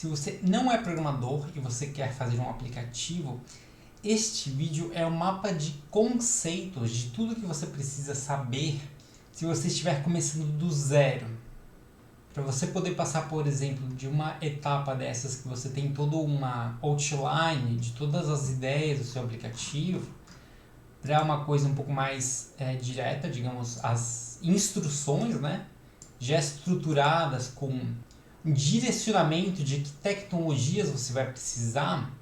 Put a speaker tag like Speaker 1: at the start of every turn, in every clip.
Speaker 1: Se você não é programador e você quer fazer um aplicativo, este vídeo é um mapa de conceitos de tudo que você precisa saber se você estiver começando do zero. Para você poder passar, por exemplo, de uma etapa dessas que você tem toda uma outline de todas as ideias do seu aplicativo, para uma coisa um pouco mais direta, digamos, as instruções, né, já estruturadas com um direcionamento de que tecnologias você vai precisar,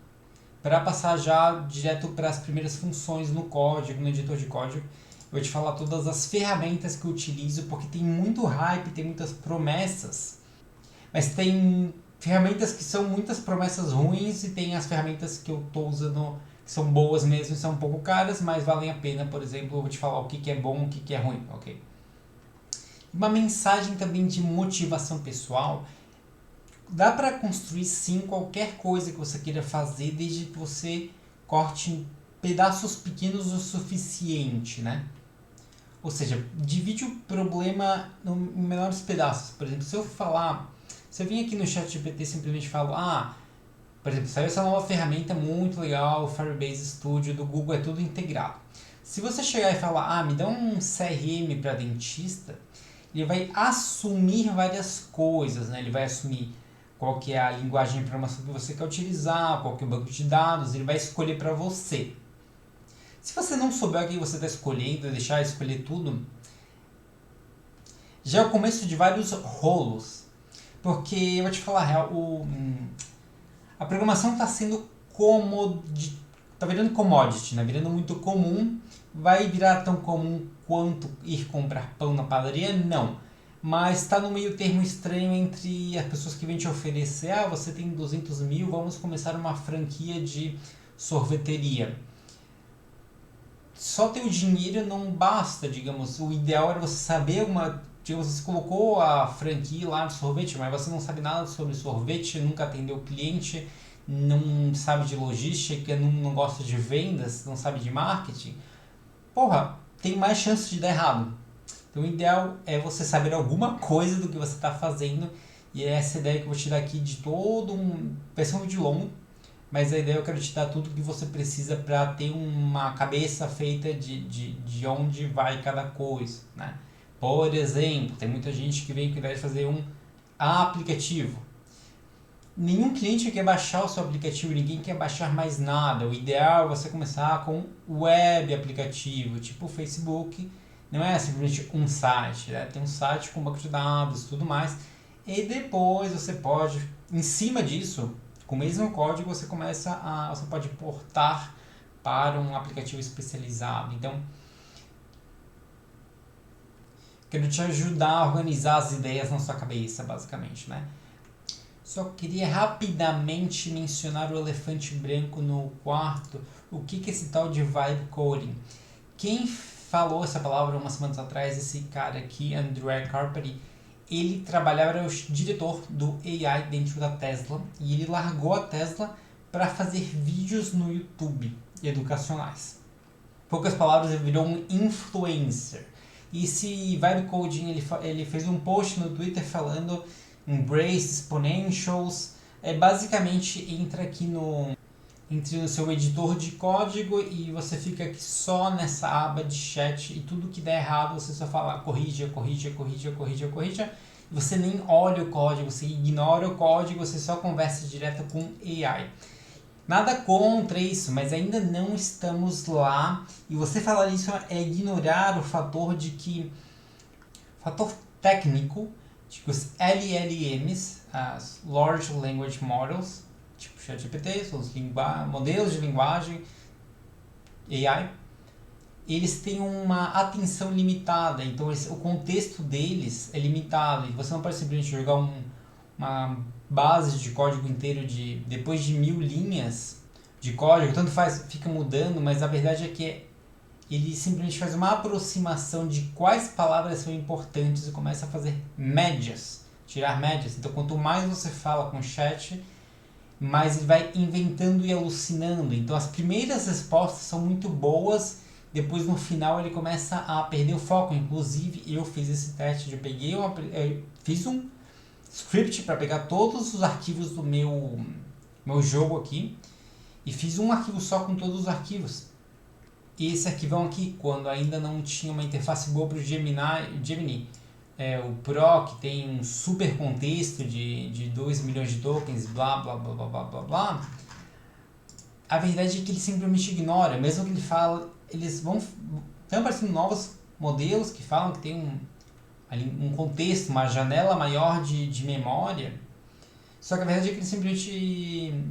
Speaker 1: para passar já direto para as primeiras funções no código, no editor de código. Eu vou te falar todas as ferramentas que eu utilizo, porque tem muito hype, tem muitas promessas, mas tem ferramentas que são muitas promessas ruins e tem as ferramentas que eu estou usando que são boas mesmo, são um pouco caras, mas valem a pena. Por exemplo, eu vou te falar o que é bom, o que é ruim, ok? Uma mensagem também de motivação pessoal. Dá para construir sim qualquer coisa que você queira fazer, desde que você corte em pedaços pequenos o suficiente, né? Ou seja, divide o problema em menores pedaços. Por exemplo, se eu vim aqui no ChatGPT e simplesmente falo, por exemplo, saiu essa nova ferramenta muito legal, o Firebase Studio do Google, é tudo integrado. Se você chegar e falar, me dá um CRM para dentista, ele vai assumir várias coisas, né? Ele vai assumir qual que é a linguagem de programação que você quer utilizar, qual que é o banco de dados, ele vai escolher para você. Se você não souber o que você está escolhendo, deixar escolher tudo, já é o começo de vários rolos. Porque, eu vou te falar a real, a programação está sendo está virando commodity, né? Virando muito comum. Vai virar tão comum quanto ir comprar pão na padaria? Não. Mas está no meio termo estranho entre as pessoas que vêm te oferecer, você tem 200 mil, vamos começar uma franquia de sorveteria. Só ter o dinheiro não basta, digamos. O ideal era você saber você colocou a franquia lá de sorvete, mas você não sabe nada sobre sorvete, nunca atendeu o cliente, não sabe de logística, não gosta de vendas, não sabe de marketing. Tem mais chance de dar errado. Então o ideal é você saber alguma coisa do que você está fazendo, e é essa ideia que eu vou te dar aqui de vai ser um vídeo longo, mas a ideia eu quero te dar tudo que você precisa para ter uma cabeça feita de onde vai cada coisa, né? Por exemplo, tem muita gente que vem com a ideia de fazer um aplicativo. Nenhum cliente quer baixar o seu aplicativo, ninguém quer baixar mais nada. O ideal é você começar com web aplicativo, tipo o Facebook. Não é simplesmente um site, né? Tem um site com banco de dados e tudo mais. E depois você pode, em cima disso, com o mesmo código, você pode portar para um aplicativo especializado. Então, quero te ajudar a organizar as ideias na sua cabeça, basicamente, né? Só queria rapidamente mencionar o elefante branco no quarto. O que é esse tal de vibe coding? Quem falou essa palavra umas semanas atrás, esse cara aqui, Andrej Karpathy, ele trabalhava, era o diretor do AI dentro da Tesla, e ele largou a Tesla para fazer vídeos no YouTube educacionais. Poucas palavras, ele virou um influencer. E esse vibe coding, ele fez um post no Twitter falando Embrace Exponentials. Basicamente entra aqui no seu editor de código e você fica aqui só nessa aba de chat, e tudo que der errado você só fala corrija. E você nem olha o código, você ignora o código, você só conversa direto com AI. Nada contra isso, mas ainda não estamos lá, e você falar isso é ignorar o fator técnico, tipo os LLMs, as Large Language Models, tipo ChatGPT, são os modelos de linguagem AI, eles têm uma atenção limitada, então o contexto deles é limitado, e você não pode simplesmente jogar uma base de código inteiro depois de 1000 linhas de código, tanto faz, fica mudando, mas a verdade é que ele simplesmente faz uma aproximação de quais palavras são importantes e começa a fazer médias, tirar médias. Então quanto mais você fala com o chat, mais ele vai inventando e alucinando. Então as primeiras respostas são muito boas, depois no final ele começa a perder o foco. Inclusive eu fiz esse teste, fiz script para pegar todos os arquivos do meu jogo aqui e fiz um arquivo só com todos os arquivos. E esse arquivão aqui, quando ainda não tinha uma interface boa para o Gemini, o Pro, que tem um super contexto de 2 milhões de tokens, blá blá blá blá blá blá blá, a verdade é que ele simplesmente ignora, mesmo que ele fala, estão aparecendo novos modelos que falam que tem um contexto, uma janela maior de memória, só que a verdade é que ele simplesmente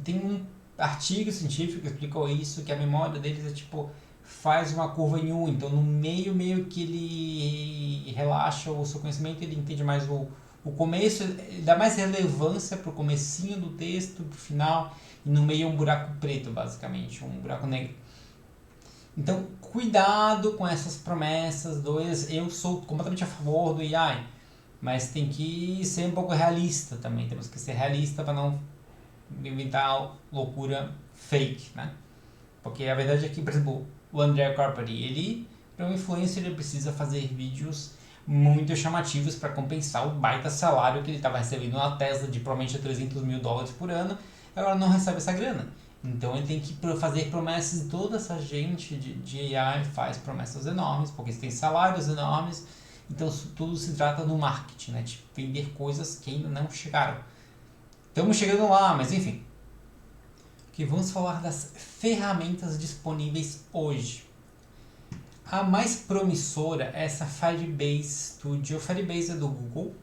Speaker 1: tem um artigo científico que explicou isso, que a memória deles é tipo, faz uma curva em U, então no meio que ele relaxa o seu conhecimento, ele entende mais o começo, dá mais relevância pro comecinho do texto, pro final, e no meio um buraco preto, basicamente, um buraco negro. Então, cuidado com essas promessas, eu sou completamente a favor do AI, mas tem que ser um pouco realista também, temos que ser realista para não inventar loucura fake, né? Porque a verdade é que, por exemplo, o André Carpari, ele, para um influencer, ele precisa fazer vídeos muito chamativos para compensar o baita salário que ele estava recebendo na Tesla de provavelmente $300 mil por ano, agora não recebe essa grana. Então ele tem que fazer promessas, e toda essa gente de AI faz promessas enormes, porque eles têm salários enormes, então tudo se trata no marketing, né? De vender coisas que ainda não chegaram. Estamos chegando lá, mas enfim. Ok, vamos falar das ferramentas disponíveis hoje. A mais promissora é essa Firebase Studio. O Firebase é do Google.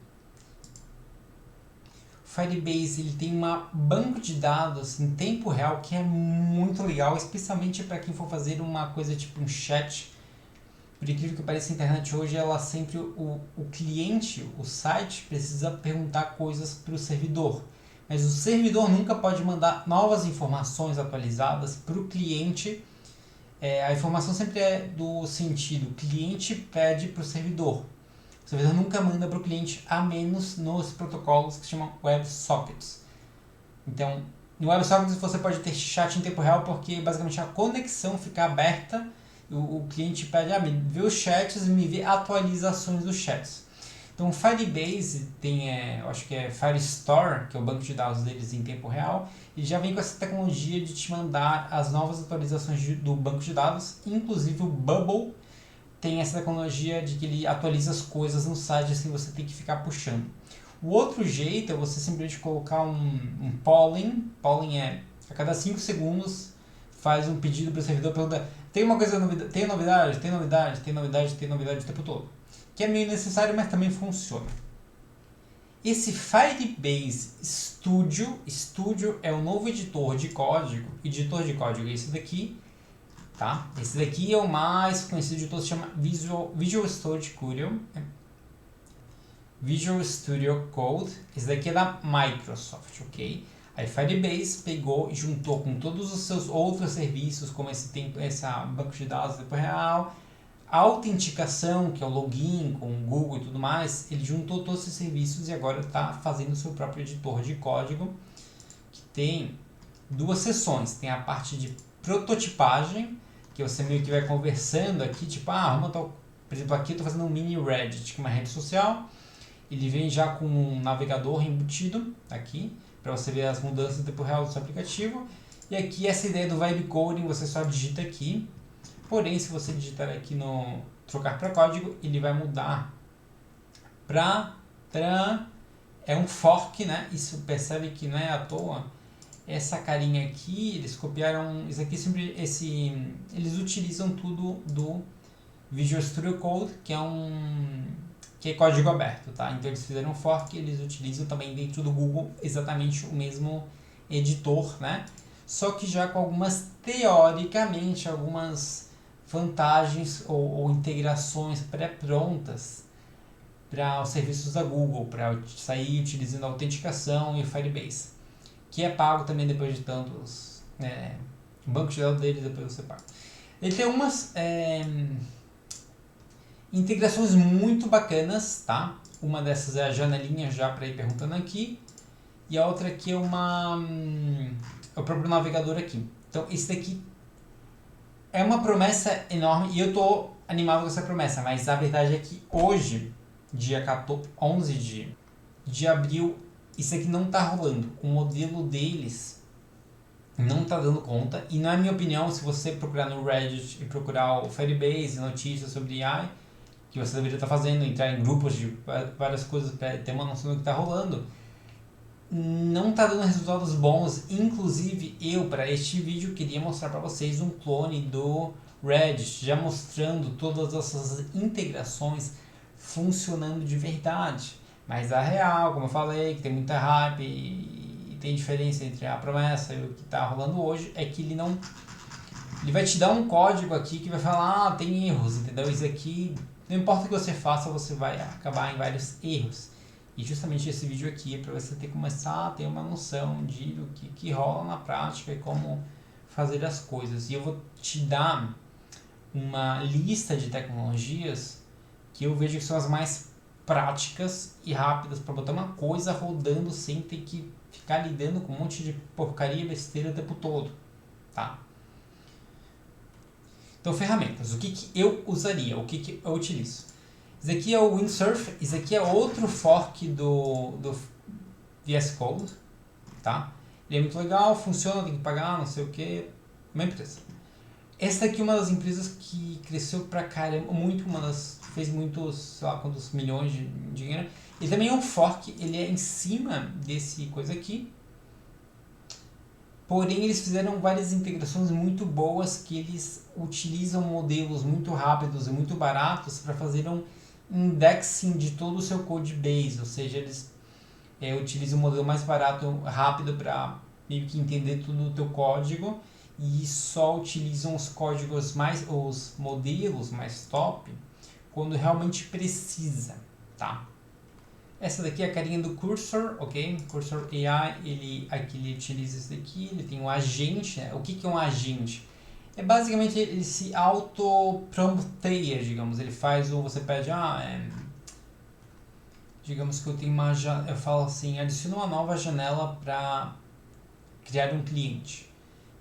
Speaker 1: O Firebase ele tem um banco de dados em tempo real que é muito legal, especialmente para quem for fazer uma coisa tipo um chat. Por incrível que pareça, a internet hoje, ela sempre o cliente, o site, precisa perguntar coisas para o servidor. Mas o servidor nunca pode mandar novas informações atualizadas para o cliente. A informação sempre é do sentido, o cliente pede para o servidor. O servidor nunca manda para o cliente, a menos nos protocolos que se chamam WebSockets. Então, no WebSockets você pode ter chat em tempo real, porque basicamente a conexão fica aberta, o cliente pede, me vê os chats e me vê atualizações dos chats. Então o Firebase tem, eu acho que é Firestore, que é o banco de dados deles em tempo real, e já vem com essa tecnologia de te mandar as novas atualizações do banco de dados, inclusive o Bubble tem essa tecnologia de que ele atualiza as coisas no site, assim você tem que ficar puxando. O outro jeito é você simplesmente colocar um polling é a cada 5 segundos faz um pedido para o servidor, pergunta, tem uma coisa, tem novidade o tempo todo. Que é meio necessário, mas também funciona. Esse Firebase Studio é o novo editor de código é esse daqui, tá? Esse daqui é o mais conhecido de todos, se chama Visual Studio Code. Esse daqui é da Microsoft, ok? Aí Firebase pegou e juntou com todos os seus outros serviços, como essa banco de dados em tempo real, a autenticação, que é o login com o Google e tudo mais, ele juntou todos esses serviços e agora está fazendo o seu próprio editor de código, que tem duas seções. Tem a parte de prototipagem, que você meio que vai conversando aqui, tipo, por exemplo, aqui eu estou fazendo um mini Reddit, que é uma rede social. Ele vem já com um navegador embutido aqui, para você ver as mudanças em tempo real do seu aplicativo. E aqui essa ideia do vibe coding, você só digita aqui. Porém, se você digitar aqui no trocar para código, ele vai mudar para é um fork, né? Isso percebe que não é à toa. Essa carinha aqui, eles copiaram isso aqui sempre eles utilizam tudo do Visual Studio Code, que é código aberto, tá? Então eles fizeram um fork, eles utilizam também dentro do Google exatamente o mesmo editor, né? Só que já com teoricamente, algumas vantagens ou integrações pré-prontas para os serviços da Google, para sair utilizando a autenticação e o Firebase, que é pago também depois de tantos o banco de dados deles, depois você paga. Ele tem umas integrações muito bacanas, tá? Uma dessas é a janelinha já para ir perguntando aqui, e a outra aqui é é o próprio navegador aqui. Então esse daqui é uma promessa enorme e eu tô animado com essa promessa, mas a verdade é que hoje, dia 11 de de abril, isso aqui não está rolando. O modelo deles não está dando conta. E na minha opinião, se você procurar no Reddit e procurar o Firebase, notícias sobre AI, que você deveria estar fazendo, entrar em grupos de várias coisas para ter uma noção do que está rolando, não está dando resultados bons. Inclusive, eu, para este vídeo, queria mostrar para vocês um clone do Reddit, já mostrando todas essas integrações funcionando de verdade. Mas a real, como eu falei, que tem muita hype e tem diferença entre a promessa e o que está rolando hoje, é que ele não... Ele vai te dar um código aqui que vai falar, tem erros, entendeu? Isso aqui, não importa o que você faça, você vai acabar em vários erros. E justamente esse vídeo aqui é para você começar a ter uma noção de o que rola na prática e como fazer as coisas. E eu vou te dar uma lista de tecnologias que eu vejo que são as mais práticas e rápidas para botar uma coisa rodando sem ter que ficar lidando com um monte de porcaria e besteira o tempo todo, tá? Então, ferramentas. O que eu usaria? O que eu utilizo? Isso aqui é o Windsurf. Isso aqui é outro fork do VS Code, tá? Ele é muito legal, funciona, tem que pagar, não sei o que. Uma empresa. Essa aqui é uma das empresas que cresceu pra caramba, fez muitos, sei lá quantos milhões de dinheiro. Ele também é um fork, ele é em cima desse coisa aqui. Porém, eles fizeram várias integrações muito boas que eles utilizam modelos muito rápidos e muito baratos para fazer um indexing de todo o seu code base, ou seja, eles utilizam um modelo mais barato, rápido para meio que entender tudo o teu código e só utilizam os códigos os modelos mais top quando realmente precisa, tá? Essa daqui é a carinha do Cursor, ok? Cursor AI, ele utiliza isso daqui, ele tem um agente, né? O que é um agente? É basicamente ele se auto-prompteia, digamos, ele faz você pede, digamos que eu tenho eu falo assim, adiciona uma nova janela para criar um cliente.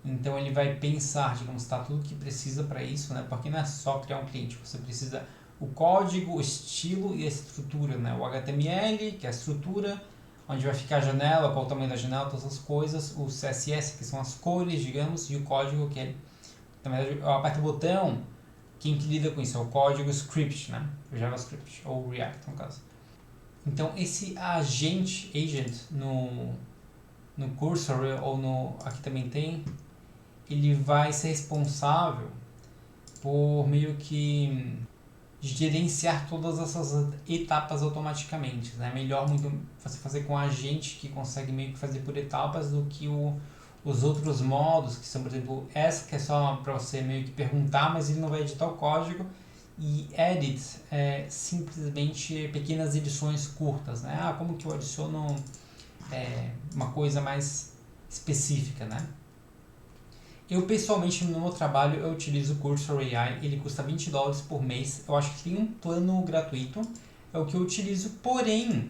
Speaker 1: Então ele vai pensar, digamos, tá tudo que precisa para isso, né? Porque não é só criar um cliente, você precisa o código, o estilo e a estrutura, né? O HTML, que é a estrutura, onde vai ficar a janela, qual o tamanho da janela, todas as coisas, o CSS, que são as cores, digamos, e o código, que é, na verdade, eu aperto o botão, quem que lida com isso é o código script, né? O JavaScript, ou React, no caso. Então, esse agent no Cursor, ou aqui também tem, ele vai ser responsável por meio que gerenciar todas essas etapas automaticamente, né? Melhor muito você fazer com um agente que consegue meio que fazer por etapas do que os outros modos, que são, por exemplo, essa que é só para você meio que perguntar, mas ele não vai editar o código, e edit é simplesmente pequenas edições curtas, né? Como que eu adiciono uma coisa mais específica, né? Eu pessoalmente no meu trabalho eu utilizo o Cursor AI, ele custa $20 por mês, eu acho que tem um plano gratuito, é o que eu utilizo, porém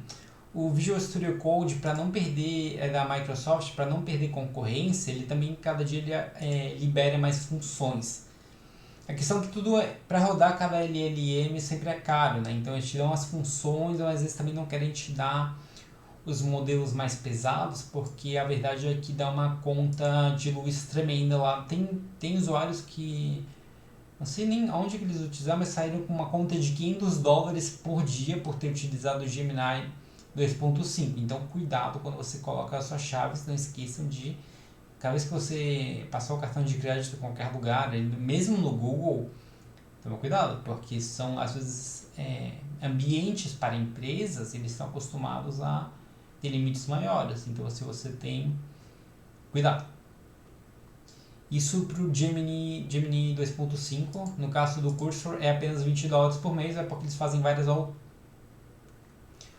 Speaker 1: o Visual Studio Code, para não perder da Microsoft, para não perder concorrência, ele também cada dia ele libera mais funções. A questão é que tudo para rodar cada LLM sempre é caro, né? Então eles te dão as funções, mas às vezes também não querem te dar os modelos mais pesados, porque a verdade é que dá uma conta de luz tremenda lá. Tem usuários que, não sei nem onde que eles utilizaram, mas saíram com uma conta de $500 por dia por ter utilizado o Gemini 2.5. Então cuidado quando você coloca as suas chaves, não esqueçam de, cada vez que você passar o cartão de crédito em qualquer lugar, mesmo no Google, toma cuidado, porque são às vezes ambientes para empresas, eles estão acostumados a ter limites maiores, então se você tem, cuidado. Isso para o Gemini 2.5, no caso do Cursor é apenas $20 por mês, é porque eles fazem várias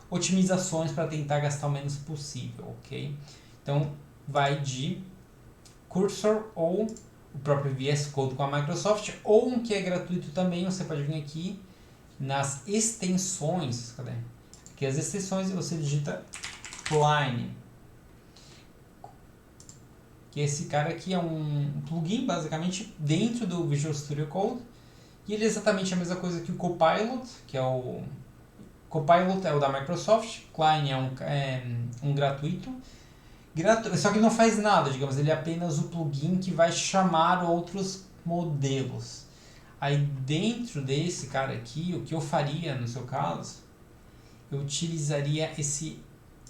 Speaker 1: otimizações para tentar gastar o menos possível, ok? Então vai de Cursor ou o próprio VS Code com a Microsoft, ou um que é gratuito também, você pode vir aqui nas extensões, cadê? Aqui as extensões você digita Line, que esse cara aqui é um plugin basicamente dentro do Visual Studio Code, e ele é exatamente a mesma coisa que o Copilot, que é o Copilot é o da Microsoft, Klein é um gratuito. Só que não faz nada, digamos, ele é apenas o plugin que vai chamar outros modelos. Aí dentro desse cara aqui, o que eu faria no seu caso, eu utilizaria esse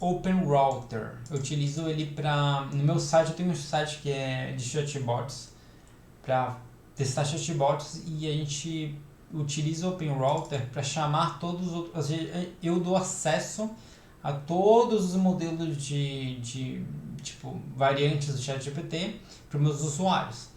Speaker 1: Open Router. Eu utilizo ele para... No meu site, eu tenho um site que é de chatbots, para testar chatbots, e a gente utiliza o Open Router para chamar todos os outros... Ou seja, eu dou acesso a todos os modelos de tipo, variantes do ChatGPT para os meus usuários.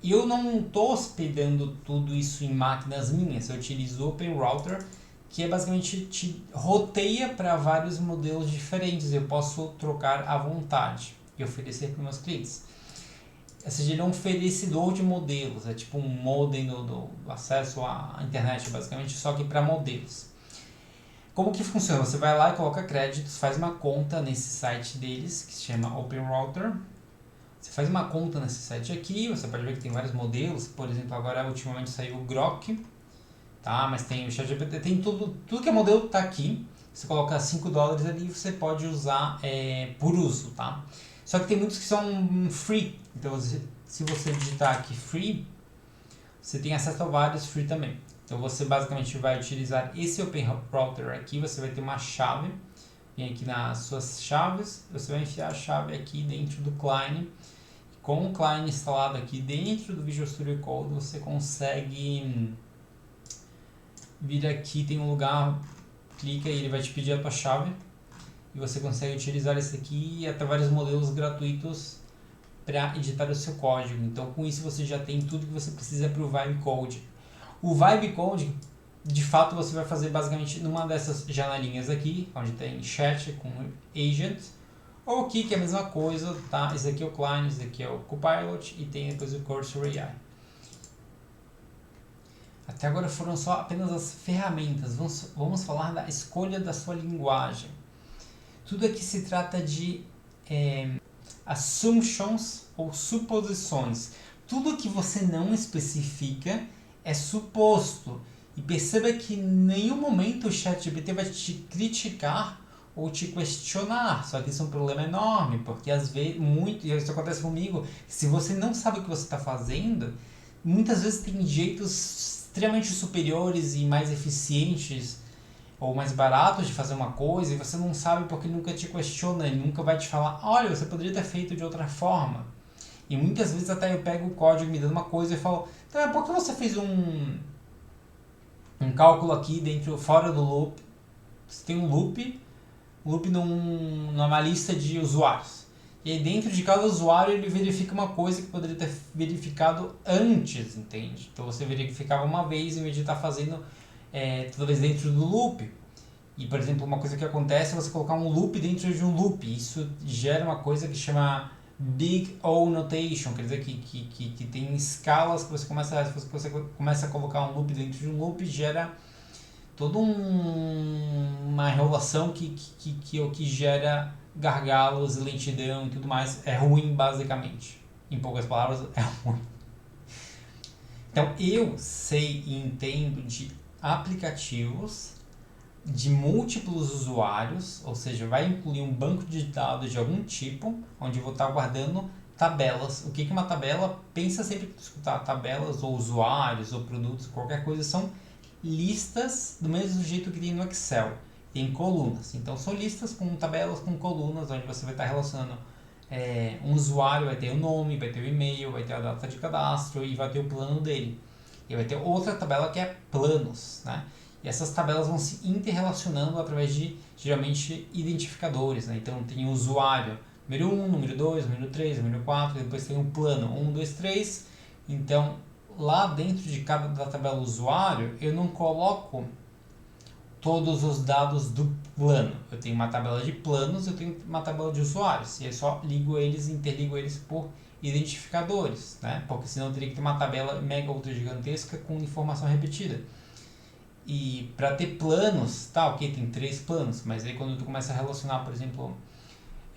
Speaker 1: E eu não estou hospedando tudo isso em máquinas minhas, eu utilizo o Open Router, que é basicamente te roteia para vários modelos diferentes, eu posso trocar à vontade e oferecer para os meus clientes. Ou seja, ele é um oferecedor de modelos, é tipo um modem do acesso à internet, basicamente, só que para modelos. Como que funciona? Você vai lá e coloca créditos, faz uma conta nesse site deles, que se chama Open Router. Você faz uma conta nesse site aqui, você pode ver que tem vários modelos, por exemplo, agora ultimamente saiu o Grok, tá? Mas tem o ChatGPT, tem tudo que é modelo tá aqui. Você coloca $5 ali e você pode usar por uso, tá? Só que tem muitos que são free, então se você digitar aqui free, você tem acesso a vários free também. Então você basicamente vai utilizar esse Open Router aqui, você vai ter uma chave, vem aqui nas suas chaves, você vai enfiar a chave aqui dentro do Klein. Com o Klein instalado aqui dentro do Visual Studio Code, você consegue vir aqui, tem um lugar, clica e ele vai te pedir a tua chave, e você consegue utilizar esse aqui e até vários modelos gratuitos para editar o seu código. Então com isso você já tem tudo que você precisa para o Vibe Code. O Vibe Code, de fato, você vai fazer basicamente numa dessas janelinhas aqui, onde tem chat com agent, ou aqui que é a mesma coisa, tá? Esse aqui é o Klein, esse aqui é o Copilot e tem depois o Cursor AI. Até agora foram só apenas as ferramentas, vamos falar da escolha da sua linguagem. Tudo aqui se trata de assumptions ou suposições. Tudo que você não especifica é suposto. E perceba que em nenhum momento o ChatGPT vai te criticar ou te questionar. Só que isso é um problema enorme, porque às vezes, e isso acontece comigo, se você não sabe o que você está fazendo, muitas vezes tem jeitos extremamente superiores e mais eficientes ou mais baratos de fazer uma coisa e você não sabe porque ele nunca te questiona, ele nunca vai te falar, olha, você poderia ter feito de outra forma. E muitas vezes até eu pego o código me dando uma coisa e falo, então, por que você fez um cálculo aqui fora do loop? Você tem um loop numa lista de usuários. E aí dentro de cada usuário ele verifica uma coisa que poderia ter verificado antes, entende? Então você verificava uma vez em vez de estar fazendo toda vez dentro do loop. E, por exemplo, uma coisa que acontece é você colocar um loop dentro de um loop. Isso gera uma coisa que chama Big O Notation, quer dizer que tem escalas que você começa a colocar um loop dentro de um loop, gera toda uma enrolação que gera gargalos, lentidão e tudo mais. É ruim, basicamente. Em poucas palavras, é ruim. Então, eu sei e entendo de aplicativos de múltiplos usuários, ou seja, vai incluir um banco de dados de algum tipo, onde eu vou estar guardando tabelas. O que é uma tabela? Pensa sempre que escutar tabelas ou usuários ou produtos, qualquer coisa, são listas do mesmo jeito que tem no Excel, tem colunas. Então são listas com tabelas com colunas, onde você vai estar relacionando um usuário, vai ter o nome, vai ter o e-mail, vai ter a data de cadastro e vai ter o plano dele. E vai ter outra tabela que é planos, né? E essas tabelas vão se interrelacionando através de, geralmente, identificadores, né? Então tem o usuário número 1, número 2, número 3, número 4, e depois tem um plano 1, 2, 3. Então, lá dentro de cada da tabela usuário, eu não coloco todos os dados do plano. Eu tenho uma tabela de planos, eu tenho uma tabela de usuários. E aí só interligo eles por identificadores, né? Porque senão eu teria que ter uma tabela mega ultra gigantesca com informação repetida. E para ter planos, tá, ok, tem 3 planos, mas aí quando tu começa a relacionar, por exemplo,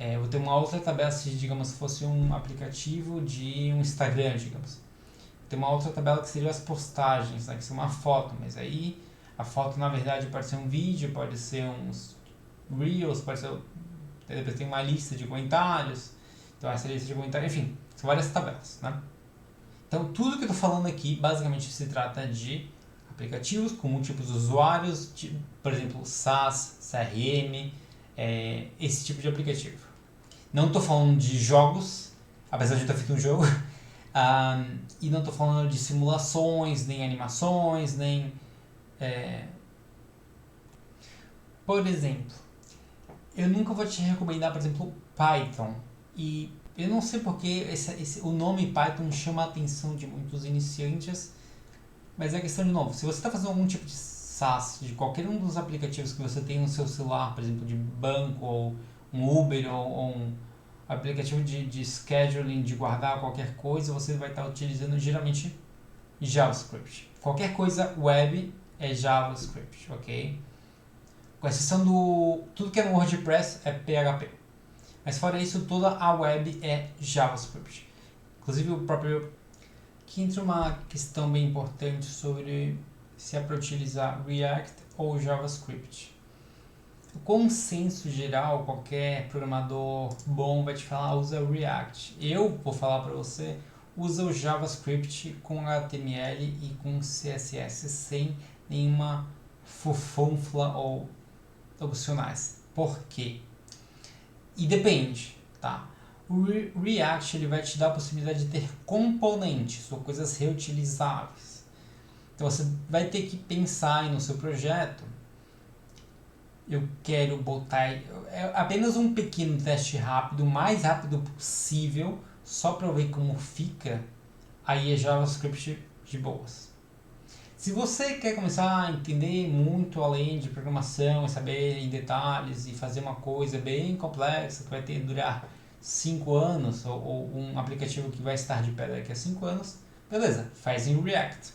Speaker 1: eu vou ter uma outra tabela, se digamos fosse um aplicativo de um Instagram, digamos. Tem uma outra tabela que seria as postagens, né, que seria uma foto, mas aí A foto, na verdade, pode ser um vídeo, pode ser uns Reels, pode ser... Depois tem uma lista de comentários. Então, essa lista de comentários, enfim, são várias tabelas, né? Então, tudo que eu estou falando aqui, basicamente, se trata de aplicativos com múltiplos usuários, por exemplo, SaaS, CRM, esse tipo de aplicativo. Não estou falando de jogos, apesar de eu ter feito um jogo, e não estou falando de simulações, nem animações, nem... Por exemplo, eu nunca vou te recomendar, por exemplo, Python. E eu não sei porque o nome Python chama a atenção de muitos iniciantes, mas é questão de novo. Se você está fazendo algum tipo de SaaS, de qualquer um dos aplicativos que você tem no seu celular, por exemplo, de banco, ou um Uber, ou um aplicativo de scheduling, de guardar qualquer coisa, você vai estar utilizando geralmente JavaScript. Qualquer coisa web é JavaScript, ok? Com exceção do... Tudo que é no WordPress é PHP. Mas fora isso, toda a web é JavaScript. Inclusive o próprio... Aqui entra uma questão bem importante sobre se é para utilizar React ou JavaScript. O consenso geral, qualquer programador bom vai te falar, usa React. Eu vou falar para você, usa o JavaScript com HTML e com CSS sem nenhuma fufunfla ou opcionais. Por quê? E depende, tá? O React ele vai te dar a possibilidade de ter componentes ou coisas reutilizáveis. Então você vai ter que pensar aí no seu projeto. Eu quero botar apenas um pequeno teste rápido, o mais rápido possível, só para eu ver como fica. Aí é JavaScript de boas. Se você quer começar a entender muito além de programação e saber em detalhes e fazer uma coisa bem complexa que vai durar 5 anos ou um aplicativo que vai estar de pé daqui a 5 anos, beleza, faz em React.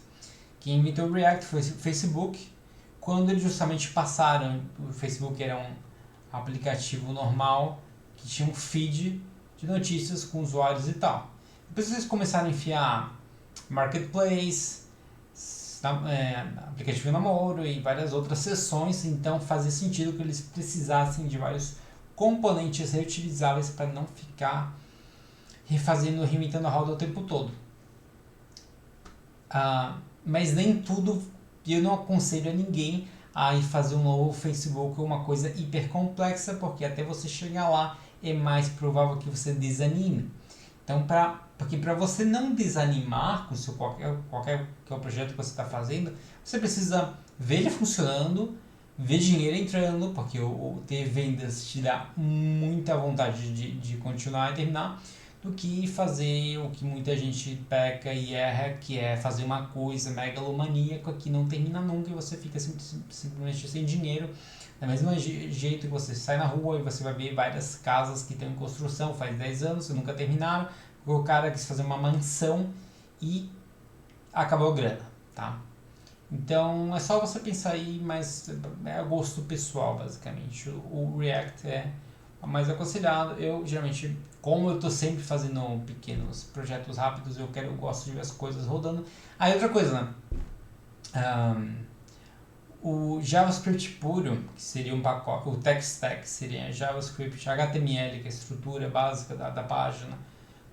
Speaker 1: Quem inventou o React foi o Facebook, quando eles justamente passaram, o Facebook era um aplicativo normal que tinha um feed de notícias com usuários e tal. Depois eles começaram a enfiar Marketplace, aplicativo de namoro e várias outras seções, então fazia sentido que eles precisassem de vários componentes reutilizáveis para não ficar refazendo, reinventando a roda o tempo todo. Mas nem tudo, eu não aconselho a ninguém a ir fazer um novo Facebook ou uma coisa hiper complexa, porque até você chegar lá é mais provável que você desanime. Então, porque para você não desanimar com seu qualquer que é o projeto que você está fazendo, você precisa ver ele funcionando, ver dinheiro entrando, porque o ter vendas te dá muita vontade de continuar e terminar, do que fazer o que muita gente peca e erra, que é fazer uma coisa megalomaníaca que não termina nunca e você fica simplesmente sem dinheiro. Do mesmo jeito que você sai na rua e você vai ver várias casas que estão em construção faz 10 anos e nunca terminaram, o cara quis fazer uma mansão e acabou a grana, tá? Então é só você pensar aí, mas é gosto pessoal basicamente. O React é o mais aconselhado. Eu geralmente, como eu estou sempre fazendo pequenos projetos rápidos, eu gosto de ver as coisas rodando. Aí outra coisa, né? O JavaScript puro, que seria um pacote, o tech stack seria JavaScript, HTML, que é a estrutura básica da página,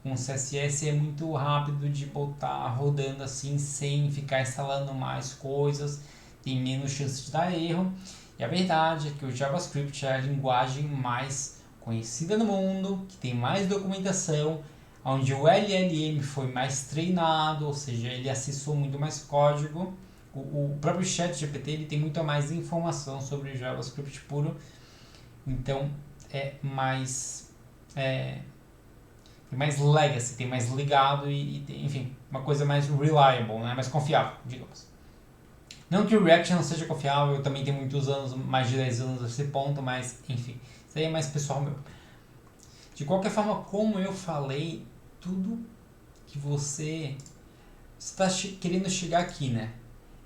Speaker 1: com CSS é muito rápido de botar rodando assim, sem ficar instalando mais coisas, tem menos chance de dar erro. E a verdade é que o JavaScript é a linguagem mais conhecida no mundo, que tem mais documentação, onde o LLM foi mais treinado, ou seja, ele acessou muito mais código. O próprio ChatGPT ele tem muito mais informação sobre o JavaScript puro, então é mais tem mais legacy, tem mais legado e tem, enfim, uma coisa mais reliable, né? Mais confiável, digamos. Não que o React não seja confiável, eu também tenho muitos anos, mais de 10 anos nesse ponto, mas enfim, isso aí é mais pessoal meu. De qualquer forma, como eu falei, tudo que você está querendo chegar aqui, né?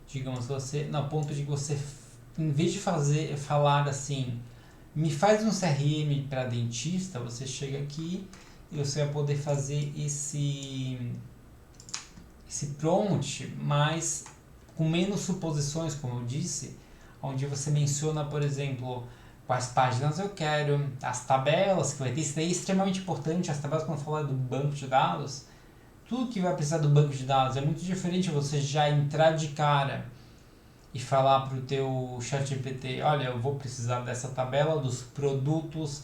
Speaker 1: Digamos, você, no ponto de que você, em vez de falar assim, me faz um CRM para dentista, você chega aqui e você vai poder fazer esse prompt mais com menos suposições, como eu disse, onde você menciona, por exemplo, quais páginas eu quero, as tabelas que vai ter, isso daí é extremamente importante, as tabelas quando falar do banco de dados, tudo que vai precisar do banco de dados é muito diferente você já entrar de cara e falar para o teu chat GPT, olha, eu vou precisar dessa tabela dos produtos,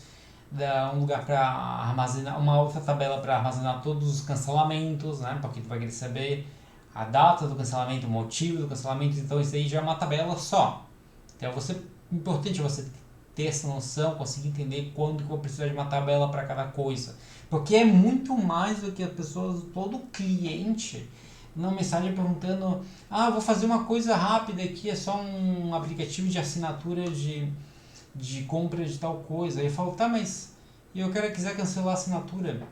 Speaker 1: um lugar para armazenar, uma outra tabela para armazenar todos os cancelamentos, né? Porque tu vai querer saber a data do cancelamento, o motivo do cancelamento, então isso aí já é uma tabela só. Então importante você ter essa noção, conseguir entender quando que eu vou precisar de uma tabela para cada coisa. Porque é muito mais do que as pessoas, todo cliente, uma mensagem perguntando, vou fazer uma coisa rápida aqui, é só um aplicativo de assinatura de compra de tal coisa. Aí eu falo, tá, mas e eu quiser cancelar a assinatura?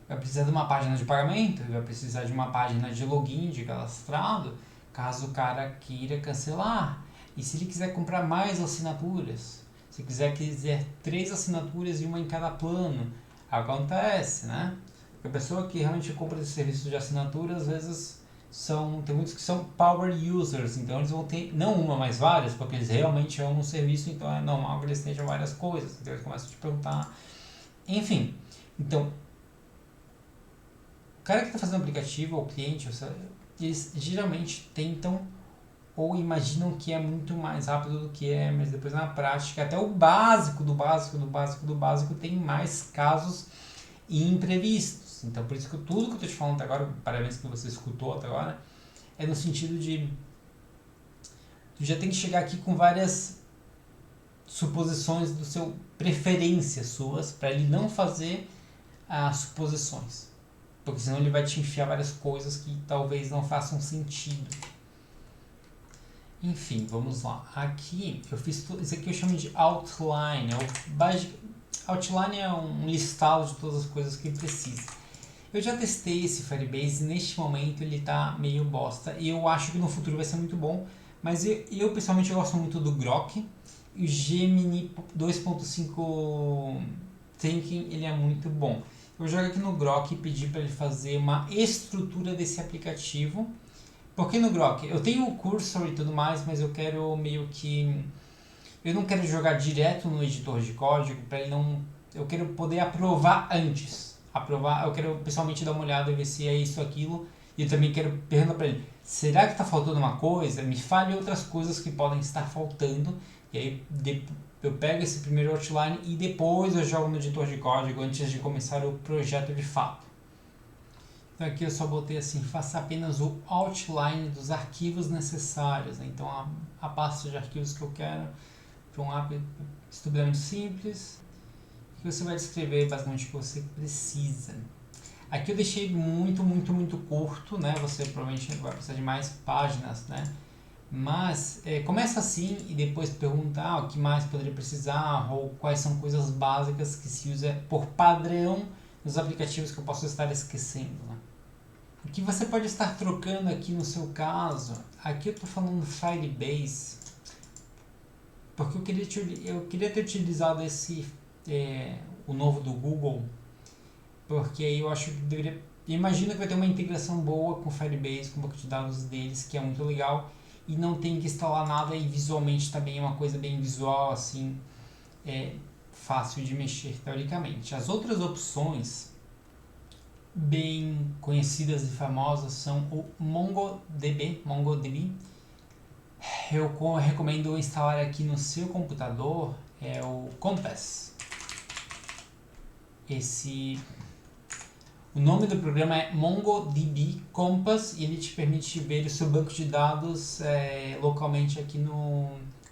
Speaker 1: Vai precisar de uma página de pagamento, vai precisar de uma página de login, de cadastrado, caso o cara queira cancelar. E se ele quiser comprar mais assinaturas, se quiser 3 assinaturas e uma em cada plano, acontece, né? A pessoa que realmente compra esse serviço de assinatura, às vezes tem muitos que são power users, então eles vão ter não uma, mas várias, porque eles realmente amam o serviço, então é normal que eles tenham várias coisas, então eles começam a te perguntar, enfim. Então, o cara que está fazendo aplicativo, ou cliente, eles geralmente tentam ou imaginam que é muito mais rápido do que é, mas depois na prática, até o básico do básico do básico do básico tem mais casos imprevistos. Então, por isso que tudo que eu estou te falando até agora, parabéns que você escutou até agora, é no sentido de tu já tem que chegar aqui com várias suposições do seu preferências suas para ele não fazer suposições, porque senão ele vai te enfiar várias coisas que talvez não façam sentido. Enfim, vamos lá. Aqui eu fiz isso aqui eu chamo de outline. Outline é um listado de todas as coisas que precisa. Eu já testei esse Firebase, neste momento ele tá meio bosta e eu acho que no futuro vai ser muito bom, mas eu pessoalmente gosto muito do Grok e o Gemini 2.5 Thinking ele é muito bom. Eu jogo aqui no Grok e pedi para ele fazer uma estrutura desse aplicativo. Porque no Grok eu tenho o cursor e tudo mais, mas eu quero meio que eu não quero jogar direto no editor de código para ele não. Eu quero poder aprovar antes. Eu quero pessoalmente dar uma olhada e ver se é isso ou aquilo. E eu também quero perguntar para ele: será que está faltando uma coisa? Me fale outras coisas que podem estar faltando. E aí eu pego esse primeiro outline e depois eu jogo no editor de código antes de começar o projeto de fato. Então aqui eu só botei assim: faça apenas o outline dos arquivos necessários. Né? Então a pasta de arquivos que eu quero para um app estupidamente simples, que você vai descrever basicamente o que você precisa. Aqui eu deixei muito curto, né? Você provavelmente vai precisar de mais páginas, né? Mas começa assim e depois pergunta o que mais poderia precisar ou quais são coisas básicas que se usa por padrão nos aplicativos que eu posso estar esquecendo. Né? O que você pode estar trocando aqui no seu caso, aqui eu estou falando Firebase, porque eu queria ter utilizado o novo do Google, porque aí eu acho que deveria, imagino que vai ter uma integração boa com o Firebase, com o banco de dados deles, que é muito legal, e não tem que instalar nada e visualmente também é uma coisa bem visual, assim, fácil de mexer teoricamente. As outras opções bem conhecidas e famosas são o MongoDB. Eu recomendo instalar aqui no seu computador o Compass. O nome do programa é MongoDB Compass e ele te permite ver o seu banco de dados localmente aqui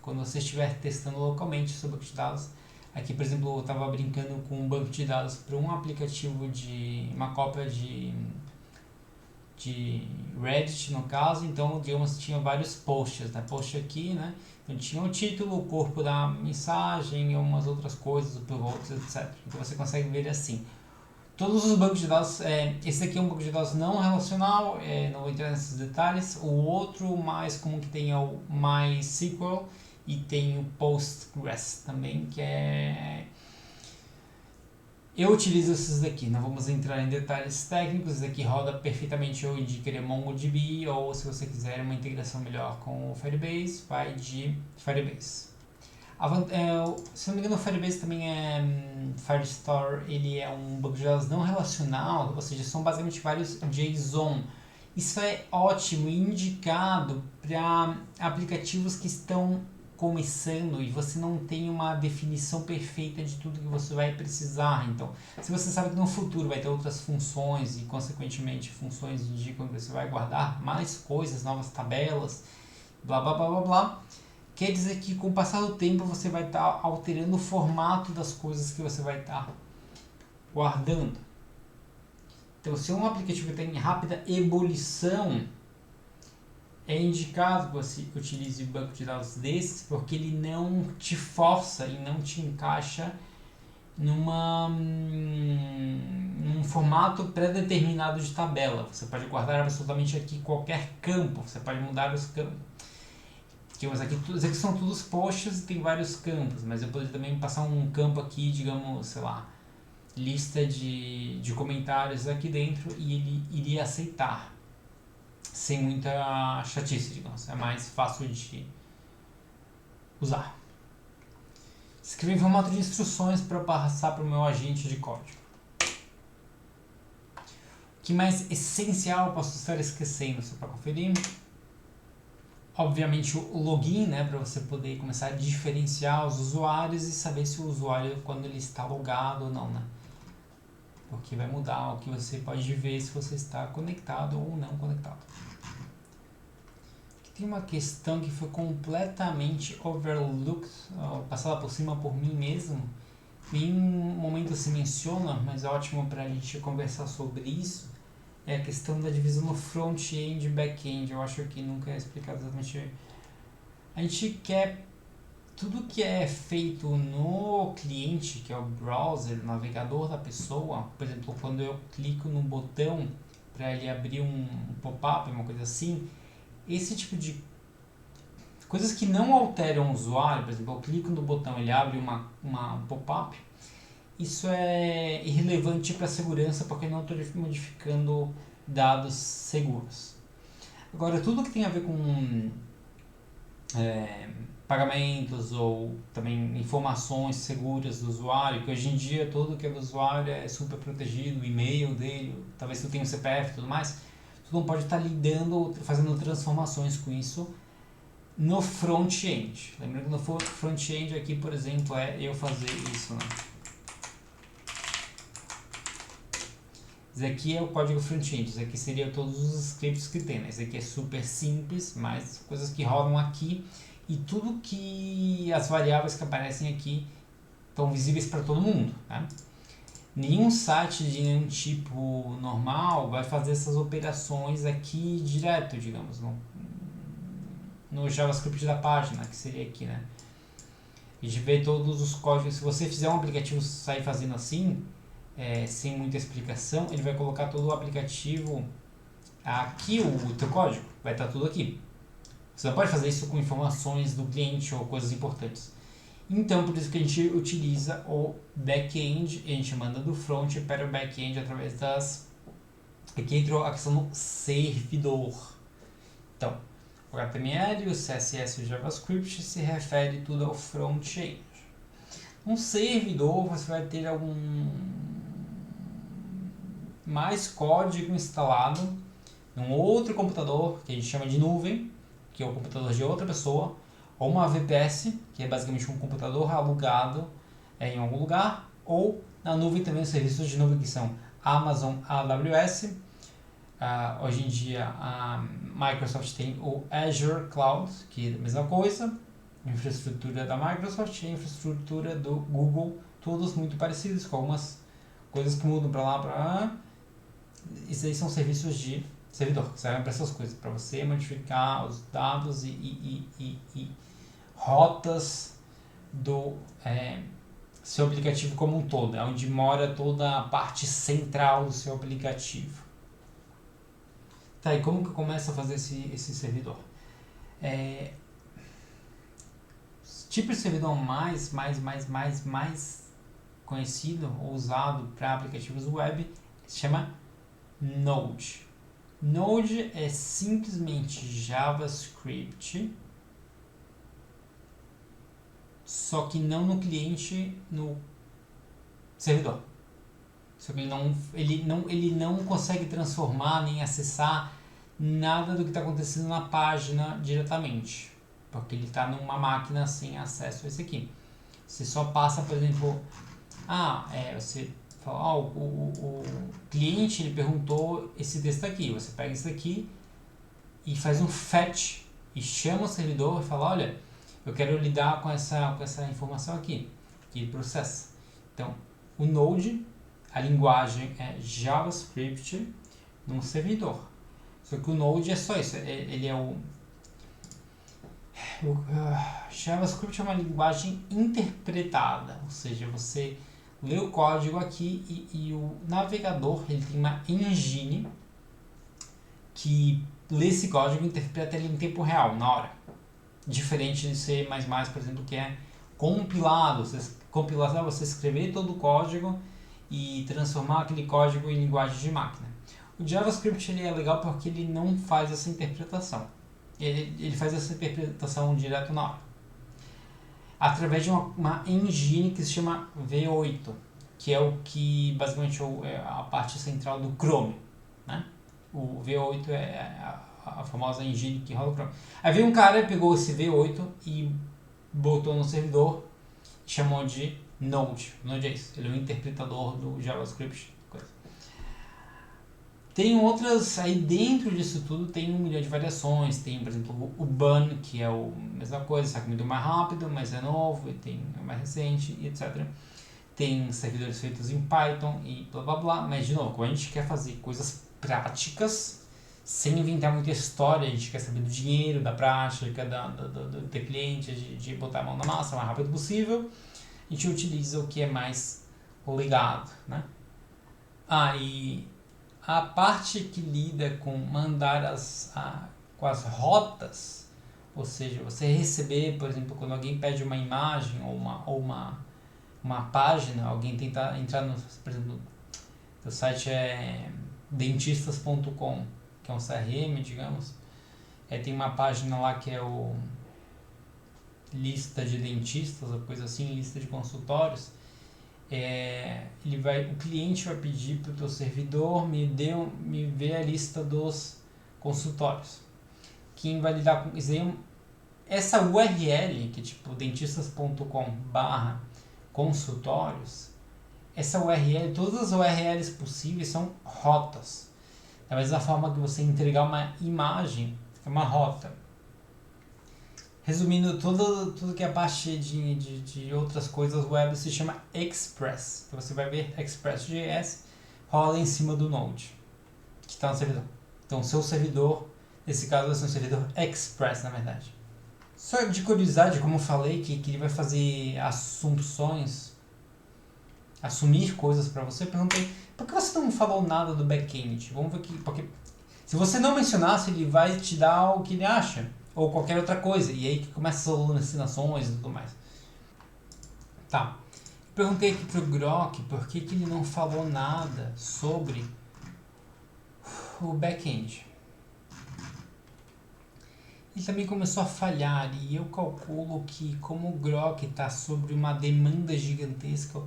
Speaker 1: quando você estiver testando localmente o seu banco de dados. Aqui, por exemplo, eu estava brincando com um banco de dados para um aplicativo uma cópia de Reddit, no caso. Então, digamos, tinha vários posts, né? Post aqui, né? Então, tinha o título, o corpo da mensagem e umas outras coisas, o pivots, etc. Então, você consegue ver assim. Todos os bancos de dados, esse aqui é um banco de dados não relacional, não vou entrar nesses detalhes. O outro mais comum que tem é o MySQL e tem o Postgres também, que Eu utilizo esses daqui, não vamos entrar em detalhes técnicos, esse daqui roda perfeitamente, eu indicaria MongoDB, ou se você quiser uma integração melhor com o Firebase, vai de Firebase. Se não me engano, o Firebase também é Firestore, ele é um banco de dados não relacional, ou seja, são basicamente vários JSON. Isso é ótimo e indicado para aplicativos que estão começando e você não tem uma definição perfeita de tudo que você vai precisar. Então, se você sabe que no futuro vai ter outras funções e, consequentemente, funções indicam que você vai guardar mais coisas, novas tabelas, blá blá blá blá blá, quer dizer que com o passar do tempo você vai estar alterando o formato das coisas que você vai estar guardando. Então, se é um aplicativo que está em rápida ebulição, é indicado que você utilize um banco de dados desses, porque ele não te força e não te encaixa num formato pré-determinado de tabela. Você pode guardar absolutamente aqui qualquer campo, você pode mudar os campos. Mas aqui são todos posts e tem vários campos, mas eu poderia também passar um campo aqui, digamos, sei lá, lista de comentários aqui dentro e ele iria aceitar. Sem muita chatice, digamos. É mais fácil de usar. Escrever em formato de instruções para passar para o meu agente de código. O que mais essencial posso estar esquecendo só para conferir? Obviamente o login, né, para você poder começar a diferenciar os usuários e saber se o usuário, quando ele está logado ou não, né? Porque vai mudar o que você pode ver se você está conectado ou não conectado. Tem uma questão que foi completamente overlooked, passada por cima por mim mesmo. Em um momento se menciona, mas é ótimo para a gente conversar sobre isso. É a questão da divisão no front-end e back-end. Eu acho que nunca é explicado exatamente. A gente quer tudo que é feito no cliente, que é o browser, o navegador da pessoa. Por exemplo, quando eu clico no botão para ele abrir um pop-up, uma coisa assim. Esse tipo de coisas que não alteram o usuário, por exemplo, eu clico no botão, ele abre uma pop-up, isso é irrelevante para a segurança porque não estou modificando dados seguros. Agora, tudo que tem a ver com pagamentos ou também informações seguras do usuário, que hoje em dia tudo que é do usuário é super protegido, o e-mail dele, talvez tu tenha o CPF e tudo mais, tu não pode estar lidando, fazendo transformações com isso no front-end. Lembrando que no front-end aqui, por exemplo, é eu fazer isso, né? Esse aqui é o código front-end, esse aqui seria todos os scripts que tem, né? Esse aqui é super simples, mas coisas que rodam aqui e tudo que as variáveis que aparecem aqui estão visíveis para todo mundo, né? Nenhum site de nenhum tipo normal vai fazer essas operações aqui direto, digamos, no JavaScript da página, que seria aqui, né? A gente vê todos os códigos. Se você fizer um aplicativo sair fazendo assim, sem muita explicação, ele vai colocar todo o aplicativo aqui, o teu código, vai estar tudo aqui. Você não pode fazer isso com informações do cliente ou coisas importantes. Então, por isso que a gente utiliza o back-end, a gente manda do front para o back-end através das... Aqui entrou a questão do servidor. Então, o HTML, o CSS e o JavaScript se refere tudo ao front-end. Um servidor, você vai ter algum mais código instalado num outro computador, que a gente chama de nuvem, que é o computador de outra pessoa, ou uma VPS, que é basicamente um computador alugado em algum lugar, ou na nuvem também os serviços de nuvem que são Amazon, AWS. Hoje em dia a Microsoft tem o Azure Cloud, que é a mesma coisa, infraestrutura da Microsoft e infraestrutura do Google, todos muito parecidos, com algumas coisas que mudam para lá, para lá. Isso aí são serviços de servidor, que servem para essas coisas, para você modificar os dados e rotas do seu aplicativo como um todo, é onde mora toda a parte central do seu aplicativo. Tá, e como que eu começo a fazer esse servidor? Tipo de servidor mais conhecido ou usado para aplicativos web se chama Node. Node é simplesmente JavaScript, só que não no cliente, no servidor. Só que ele não consegue transformar nem acessar nada do que está acontecendo na página diretamente, porque ele está numa máquina sem acesso a esse aqui. Você só passa, por exemplo, você fala, o cliente ele perguntou esse texto aqui, você pega isso aqui e faz um fetch e chama o servidor e fala, olha, eu quero lidar com essa informação aqui, que ele processa. Então, o Node, a linguagem é JavaScript num servidor. Só que o Node é só isso, ele é JavaScript é uma linguagem interpretada, ou seja, você lê o código aqui e o navegador ele tem uma engine que lê esse código e interpreta ele em tempo real, na hora. Diferente de C++, por exemplo, que é compilado. Você escrever todo o código e transformar aquele código em linguagem de máquina. O JavaScript ele é legal porque ele não faz essa interpretação. Ele faz essa interpretação direto na hora. Através de uma engine que se chama V8, que é o que basicamente é a parte central do Chrome, né? O V8 é a famosa engine que roda o Chrome. Aí veio um cara e pegou esse V8 e botou no servidor e chamou de Node. Node é isso, ele é o interpretador do JavaScript. Tem outras, aí dentro disso tudo tem 1 milhão de variações, tem por exemplo o Bun, que é a mesma coisa, só que muito mais rápido, mas é novo, e é mais recente, e etc. Tem servidores feitos em Python e blá blá blá, mas de novo, quando a gente quer fazer coisas práticas, sem inventar muita história, a gente quer saber do dinheiro, da prática, do cliente, de botar a mão na massa o mais rápido possível, a gente utiliza o que é mais legado, né? E a parte que lida com mandar com as rotas, ou seja, você receber, por exemplo, quando alguém pede uma imagem ou uma página, alguém tenta entrar no, por exemplo, o site é dentistas.com, que é um CRM, digamos, tem uma página lá que é o lista de dentistas, ou coisa assim, lista de consultórios. O cliente vai pedir para o teu servidor me ver a lista dos consultórios. Quem vai lidar com isso aí, essa URL, que é tipo dentistas.com/consultórios, essa URL, todas as URLs possíveis são rotas. Da mesma forma que você entregar uma imagem, é uma rota. Resumindo, tudo que é a parte de outras coisas web se chama Express. Então você vai ver Express.js rola em cima do Node, que está no servidor. Então o seu servidor, nesse caso vai ser um servidor Express, na verdade. Só de curiosidade, como eu falei, que ele vai fazer assumir coisas para você, eu perguntei, por que você não falou nada do back-end? Vamos ver aqui, porque se você não mencionasse, ele vai te dar o que ele acha, ou qualquer outra coisa, e aí que começa as alucinações e tudo mais. Tá, perguntei aqui pro Grok por que ele não falou nada sobre o back-end. Ele também começou a falhar, e eu calculo que como o Grok está sobre uma demanda gigantesca,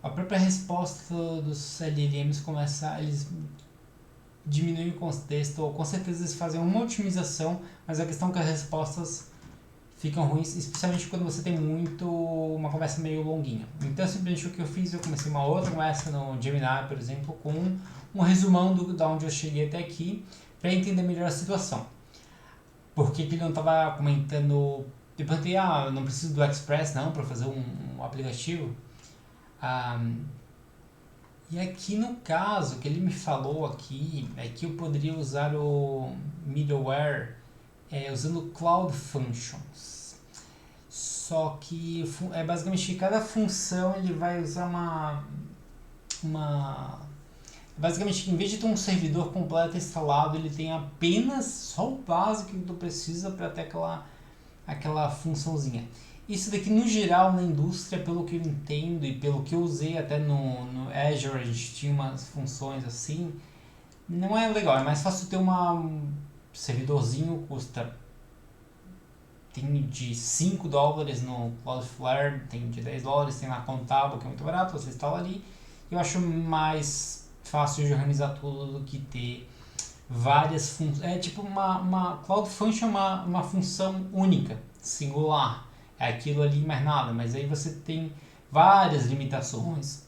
Speaker 1: a própria resposta dos LLMs eles diminuem o contexto, ou com certeza eles fazem uma otimização, mas a questão é que as respostas ficam ruins, especialmente quando você tem uma conversa meio longuinha. Então simplesmente o que eu fiz, eu comecei uma outra conversa no Gemini, por exemplo, com um resumão da onde eu cheguei até aqui, para entender melhor a situação. Por que ele não estava comentando? Eu perguntei, não preciso do Express não para fazer um aplicativo? E aqui no caso, o que ele me falou aqui é que eu poderia usar o middleware usando Cloud Functions. Só que basicamente cada função ele vai usar basicamente, em vez de ter um servidor completo instalado, ele tem apenas só o básico que tu precisa para ter aquela funçãozinha. Isso daqui, no geral, na indústria, pelo que eu entendo e pelo que eu usei até no Azure, a gente tinha umas funções assim, não é legal. É mais fácil ter um servidorzinho, custa, tem de $5 no Cloudflare, tem de $10, tem lá Contabo, que é muito barato, você instala ali. Eu acho mais fácil de organizar tudo do que ter várias funções. É tipo uma Cloud Function, uma função única, singular. É aquilo ali e mais nada, mas aí você tem várias limitações.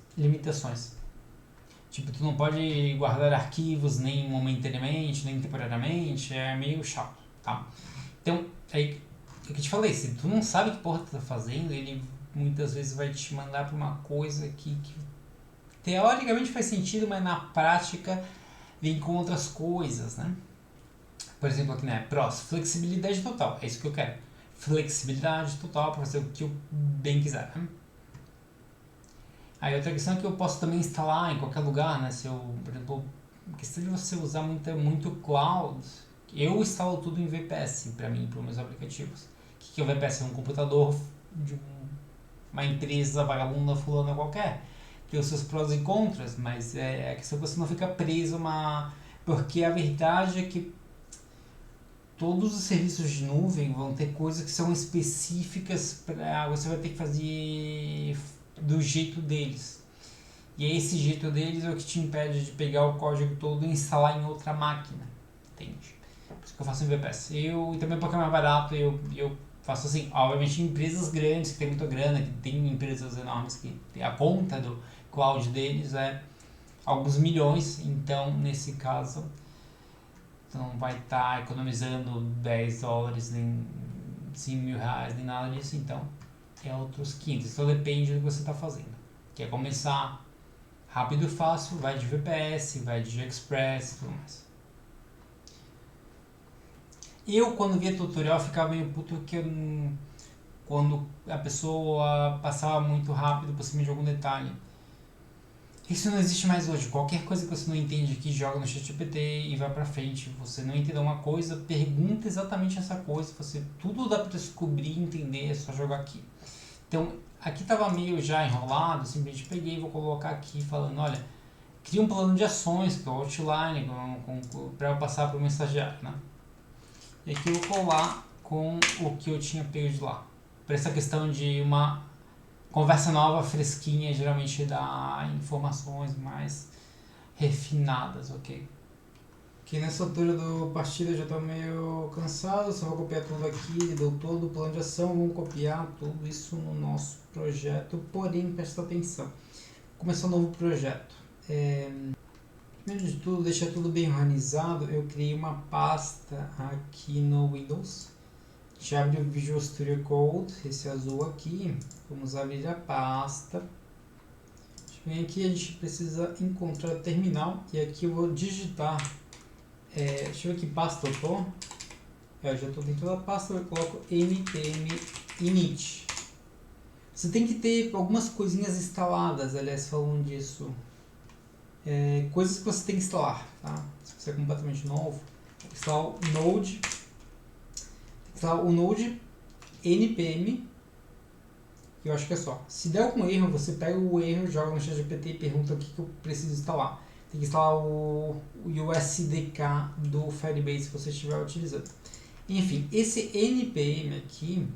Speaker 1: Tipo, tu não pode guardar arquivos nem momentaneamente, nem temporariamente, é meio chato, tá? Então, aí, é o que eu te falei, se tu não sabe que porra tu tá fazendo, ele muitas vezes vai te mandar pra uma coisa que teoricamente faz sentido, mas na prática vem com outras coisas, né? Por exemplo, aqui na PROS, flexibilidade total, é isso que eu quero. Flexibilidade total para fazer o que eu bem quiser. Né? Aí outra questão é que eu posso também instalar em qualquer lugar, né? Se eu, por exemplo, a questão de você usar muito cloud, eu instalo tudo em VPS para mim, para os meus aplicativos. O que é o VPS? É um computador de uma empresa vagabunda fulana qualquer. Tem os seus prós e contras, mas é a questão que você não fica preso uma... Porque a verdade é que todos os serviços de nuvem vão ter coisas que são específicas para você vai ter que fazer do jeito deles. E é esse jeito deles é o que te impede de pegar o código todo e instalar em outra máquina. Entende? Por isso que eu faço em VPS. E também porque é mais barato, eu faço assim, obviamente empresas grandes que tem muita grana, que tem empresas enormes que a conta do cloud deles é alguns milhões, então nesse caso tu não vai estar economizando $10, nem R$ 5.000, nem nada disso, então é outros 500. Então depende do que você está fazendo. Quer começar rápido e fácil, vai de VPS, vai de Express e tudo mais. Eu, quando via tutorial, ficava meio puto que quando a pessoa passava muito rápido por cima de algum detalhe. Isso não existe mais hoje. Qualquer coisa que você não entende aqui, joga no ChatGPT e vai pra frente. Você não entendeu uma coisa, pergunta exatamente essa coisa. Tudo dá pra descobrir e entender, é só jogar aqui. Então, aqui tava meio já enrolado, simplesmente peguei e vou colocar aqui falando, olha, cria um plano de ações, que é o outline, para eu passar para o meu estagiário, né? E aqui eu vou colar com o que eu tinha pego de lá. Para essa questão de uma conversa nova, fresquinha, geralmente dá informações mais refinadas, ok? Que nessa altura do partido eu já estou meio cansado, só vou copiar tudo aqui, ele deu todo o plano de ação, vamos copiar tudo isso no nosso projeto, porém presta atenção. Começar um novo projeto. Primeiro de tudo, deixar tudo bem organizado, eu criei uma pasta aqui no Windows. A gente abre o Visual Studio Code, esse azul aqui, vamos abrir a pasta. Vem aqui, a gente precisa encontrar o terminal e aqui eu vou digitar, deixa eu ver que pasta eu tô. Eu já estou dentro da pasta, eu coloco npm init. Você tem que ter algumas coisinhas instaladas, aliás, falando disso. Coisas que você tem que instalar, tá? Se você é completamente novo, tem que instalar o Node npm, que eu acho que é só. Se der algum erro, você pega o erro, joga no ChatGPT e pergunta o que eu preciso instalar. Tem que instalar o USDK do Firebase se você estiver utilizando. Enfim, esse npm aqui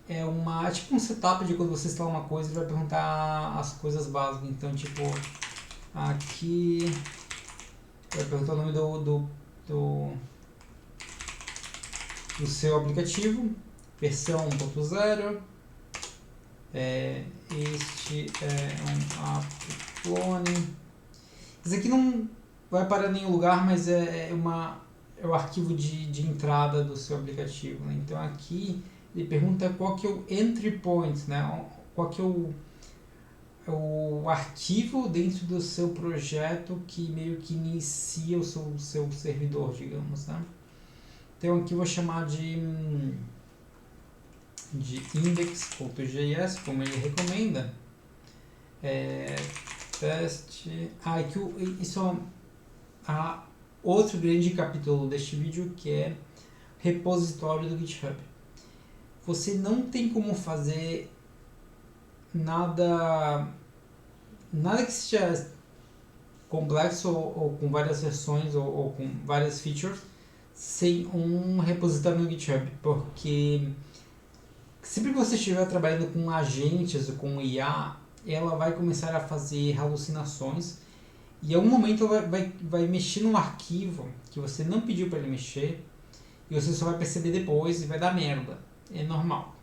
Speaker 1: é tipo um setup de quando você instala uma coisa, ele vai perguntar as coisas básicas. Então, tipo, aqui vai perguntar o nome do seu aplicativo, versão 1.0. Este é um app clone. Isso aqui não vai para nenhum lugar, mas é o arquivo de entrada do seu aplicativo. Né? Então aqui ele pergunta qual que é o entry point, né? Qual que é o arquivo dentro do seu projeto que meio que inicia o seu servidor, digamos. Né? Então aqui eu vou chamar de index.js, como ele recomenda. Teste. Isso é outro grande capítulo deste vídeo, que é repositório do GitHub. você não tem como fazer nada que seja complexo ou com várias versões ou com várias features sem um repositório no GitHub, porque sempre que você estiver trabalhando com agentes ou com IA, ela vai começar a fazer alucinações e em algum momento ela vai mexer num arquivo que você não pediu para ele mexer e você só vai perceber depois e vai dar merda. É normal.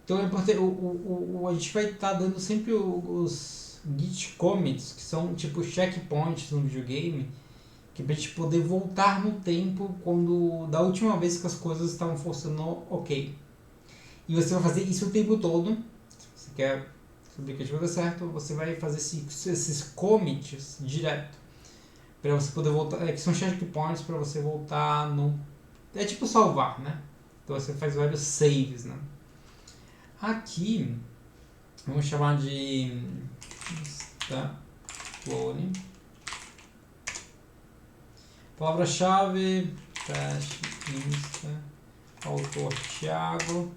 Speaker 1: Então é importante, a gente vai estar dando sempre os git commits, que são tipo checkpoints no videogame, que é pra gente poder voltar no tempo quando da última vez que as coisas estavam funcionando ok. E você vai fazer isso o tempo todo. Se você quer que o aplicativo dê certo, você vai fazer esses commits direto. Para você poder voltar, que são checkpoints para você voltar no... É tipo salvar, né? Então você faz vários saves, né? Aqui, vamos chamar de Insta clone. Palavra-chave, teste, Insta, autor Thiago,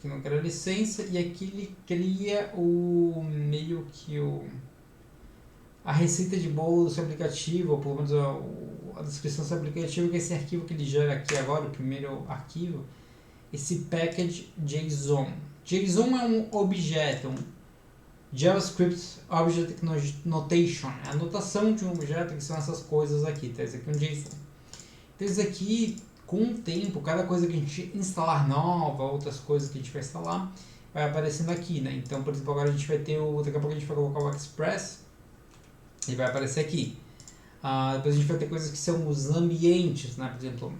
Speaker 1: que não quero licença, e aqui ele cria o meio que a receita de bolo do seu aplicativo, ou pelo menos a descrição do seu aplicativo, que é esse arquivo que ele gera aqui agora, o primeiro arquivo, esse package JSON. JSON é um objeto, um JavaScript Object Notation, é a notação de um objeto, que são essas coisas aqui, tá? Esse aqui é um JSON. Então isso aqui, com o tempo, cada coisa que a gente instalar nova, outras coisas que a gente vai instalar, vai aparecendo aqui, né? Então, por exemplo, agora a gente vai ter daqui a pouco a gente vai colocar o Express, e vai aparecer aqui. Depois a gente vai ter coisas que são os ambientes, né? Por exemplo,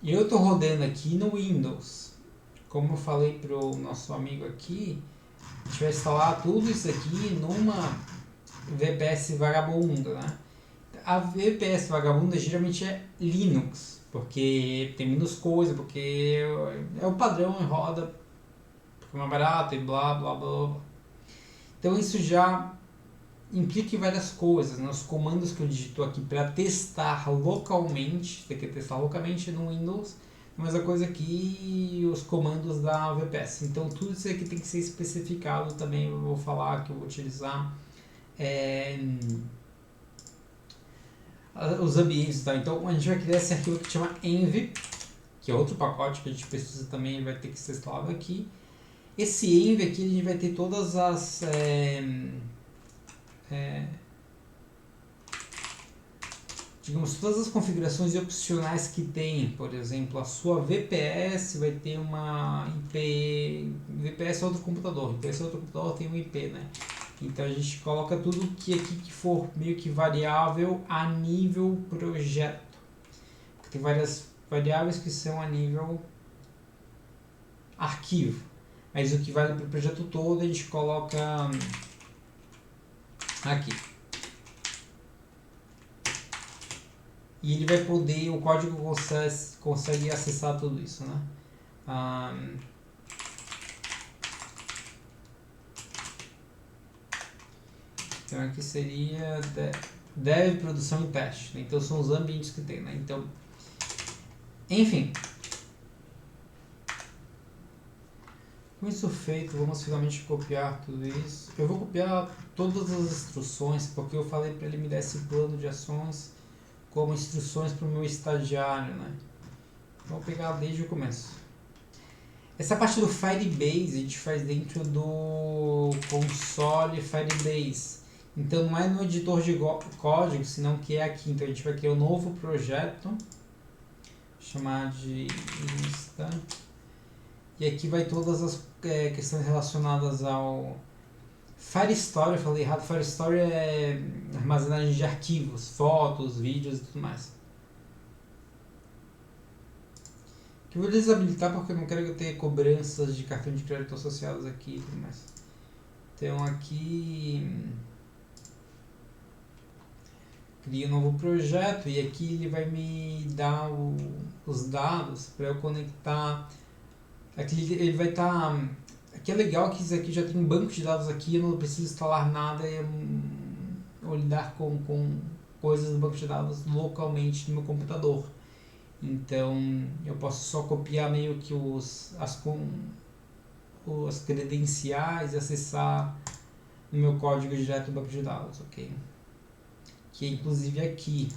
Speaker 1: eu estou rodando aqui no Windows. Como eu falei para o nosso amigo aqui, a gente vai instalar tudo isso aqui numa VPS vagabunda, né? A VPS vagabunda geralmente é Linux, porque tem menos coisa, porque é o padrão e roda, porque é mais barato e blá blá blá. Então isso já implica em várias coisas, né? Os comandos que eu digito aqui para testar localmente, você quer testar localmente no Windows, a mesma coisa que os comandos da VPS. Então tudo isso aqui tem que ser especificado também. Eu vou falar que eu vou utilizar os ambientes, tá? Então a gente vai criar esse arquivo que chama env, que é outro pacote que a gente precisa também, vai ter que ser instalado aqui. Esse env aqui a gente vai ter todas as digamos, todas as configurações opcionais que tem. Por exemplo, a sua VPS vai ter uma IP, VPS é outro computador, VPS é outro computador, tem um IP, né? Então a gente coloca tudo que aqui que for meio que variável a nível projeto. Porque tem várias variáveis que são a nível arquivo, mas o que vale para o projeto todo a gente coloca aqui. E ele vai poder, o código consegue acessar tudo isso, né? Então aqui seria dev, produção e teste, né? Então são os ambientes que tem, né? Então, enfim. Com isso feito, vamos finalmente copiar tudo isso. Eu vou copiar todas as instruções, porque eu falei para ele me dar esse plano de ações como instruções para o meu estagiário, né? Vou pegar desde o começo. Essa parte do Firebase a gente faz dentro do console Firebase. Então não é no editor de código, senão que é aqui. Então a gente vai criar um novo projeto, chamar de Insta. E aqui vai todas as questões relacionadas ao Firestore. Eu falei errado, Firestore é armazenagem de arquivos, fotos, vídeos e tudo mais. Que eu vou desabilitar porque eu não quero ter cobranças de cartão de crédito associadas aqui e tudo mais. Então aqui cria um novo projeto e aqui ele vai me dar os dados para eu conectar. Aqui ele vai estar. Aqui é legal que isso aqui já tem um banco de dados aqui, eu não preciso instalar nada ou lidar com coisas do banco de dados localmente no meu computador. Então eu posso só copiar meio que as credenciais e acessar no meu código direto do banco de dados, ok? Que inclusive aqui,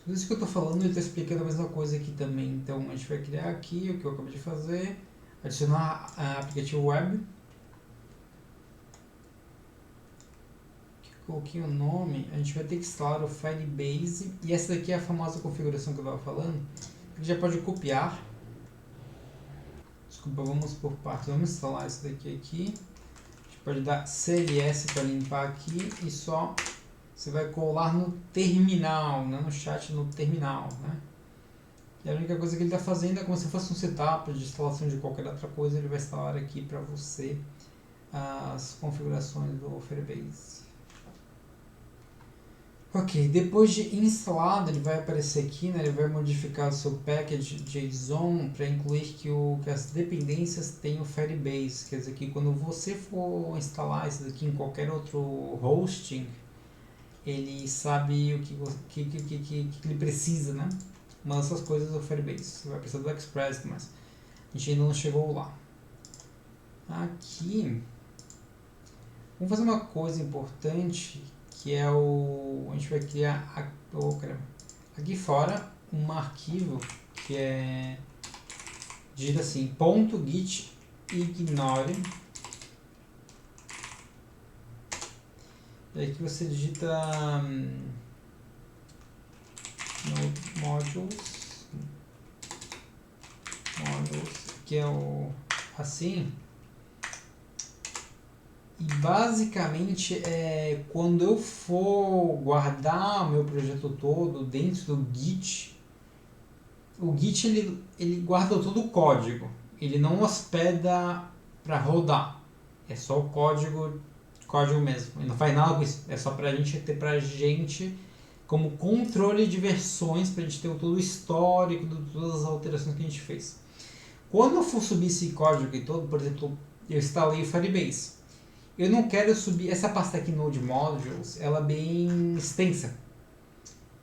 Speaker 1: tudo isso que eu estou falando ele está explicando a mesma coisa aqui também. Então a gente vai criar aqui o que eu acabei de fazer, adicionar aplicativo web. Coloquei o nome, a gente vai ter que instalar o Firebase, e essa daqui é a famosa configuração que eu estava falando. A gente já pode copiar. Desculpa, vamos por partes. Vamos instalar isso daqui aqui. A gente pode dar CLS para limpar aqui e só você vai colar no terminal, não no chat, no terminal, né? E a única coisa que ele está fazendo é como se fosse um setup de instalação de qualquer outra coisa, ele vai instalar aqui para você as configurações do Firebase. Ok, depois de instalado, ele vai aparecer aqui, né? Ele vai modificar o seu package JSON para incluir que as dependências tenham o Firebase. Quer dizer que quando você for instalar isso daqui em qualquer outro hosting, ele sabe o que ele precisa, né? Uma dessas coisas do Firebase. Você vai precisar do Express, mas a gente ainda não chegou lá. Aqui, vamos fazer uma coisa importante, que é a gente vai criar aqui fora um arquivo que é digita assim .git ignore, e aqui você digita modules, que é o assim. E basicamente, quando eu for guardar o meu projeto todo dentro do Git, o Git ele guarda todo o código, ele não hospeda para rodar, é só o código mesmo, ele não faz nada com isso, é só para a gente ter como controle de versões, para a gente ter todo o histórico de todas as alterações que a gente fez. Quando eu for subir esse código aqui todo, por exemplo, eu instalei o Firebase. Eu não quero subir essa pasta aqui Node Modules, ela é bem extensa,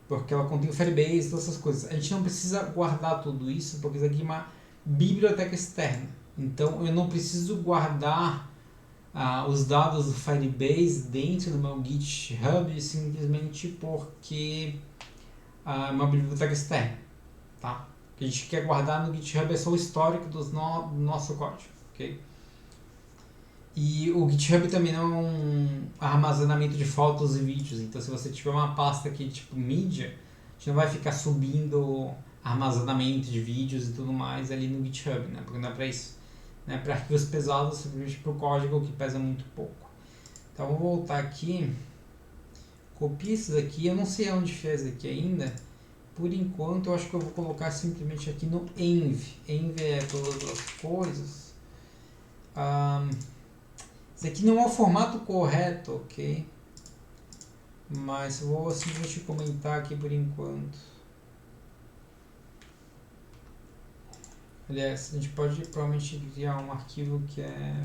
Speaker 1: porque ela contém o Firebase e todas essas coisas. A gente não precisa guardar tudo isso, porque isso aqui é uma biblioteca externa. Então eu não preciso guardar os dados do Firebase dentro do meu GitHub simplesmente porque é uma biblioteca externa, tá? O que a gente quer guardar no GitHub é só o histórico do nosso código, ok? E o GitHub também não é um armazenamento de fotos e vídeos, então se você tiver uma pasta aqui tipo mídia, a gente não vai ficar subindo armazenamento de vídeos e tudo mais ali no GitHub, né? Porque não é para isso. Né? Para arquivos pesados, simplesmente para o código que pesa muito pouco. Então vou voltar aqui, copia isso daqui, eu não sei onde fez aqui ainda, por enquanto eu acho que eu vou colocar simplesmente aqui no env. Env é todas as coisas. Esse aqui não é o formato correto, ok? Mas vou simplesmente comentar aqui por enquanto. Aliás, a gente pode provavelmente criar um arquivo que é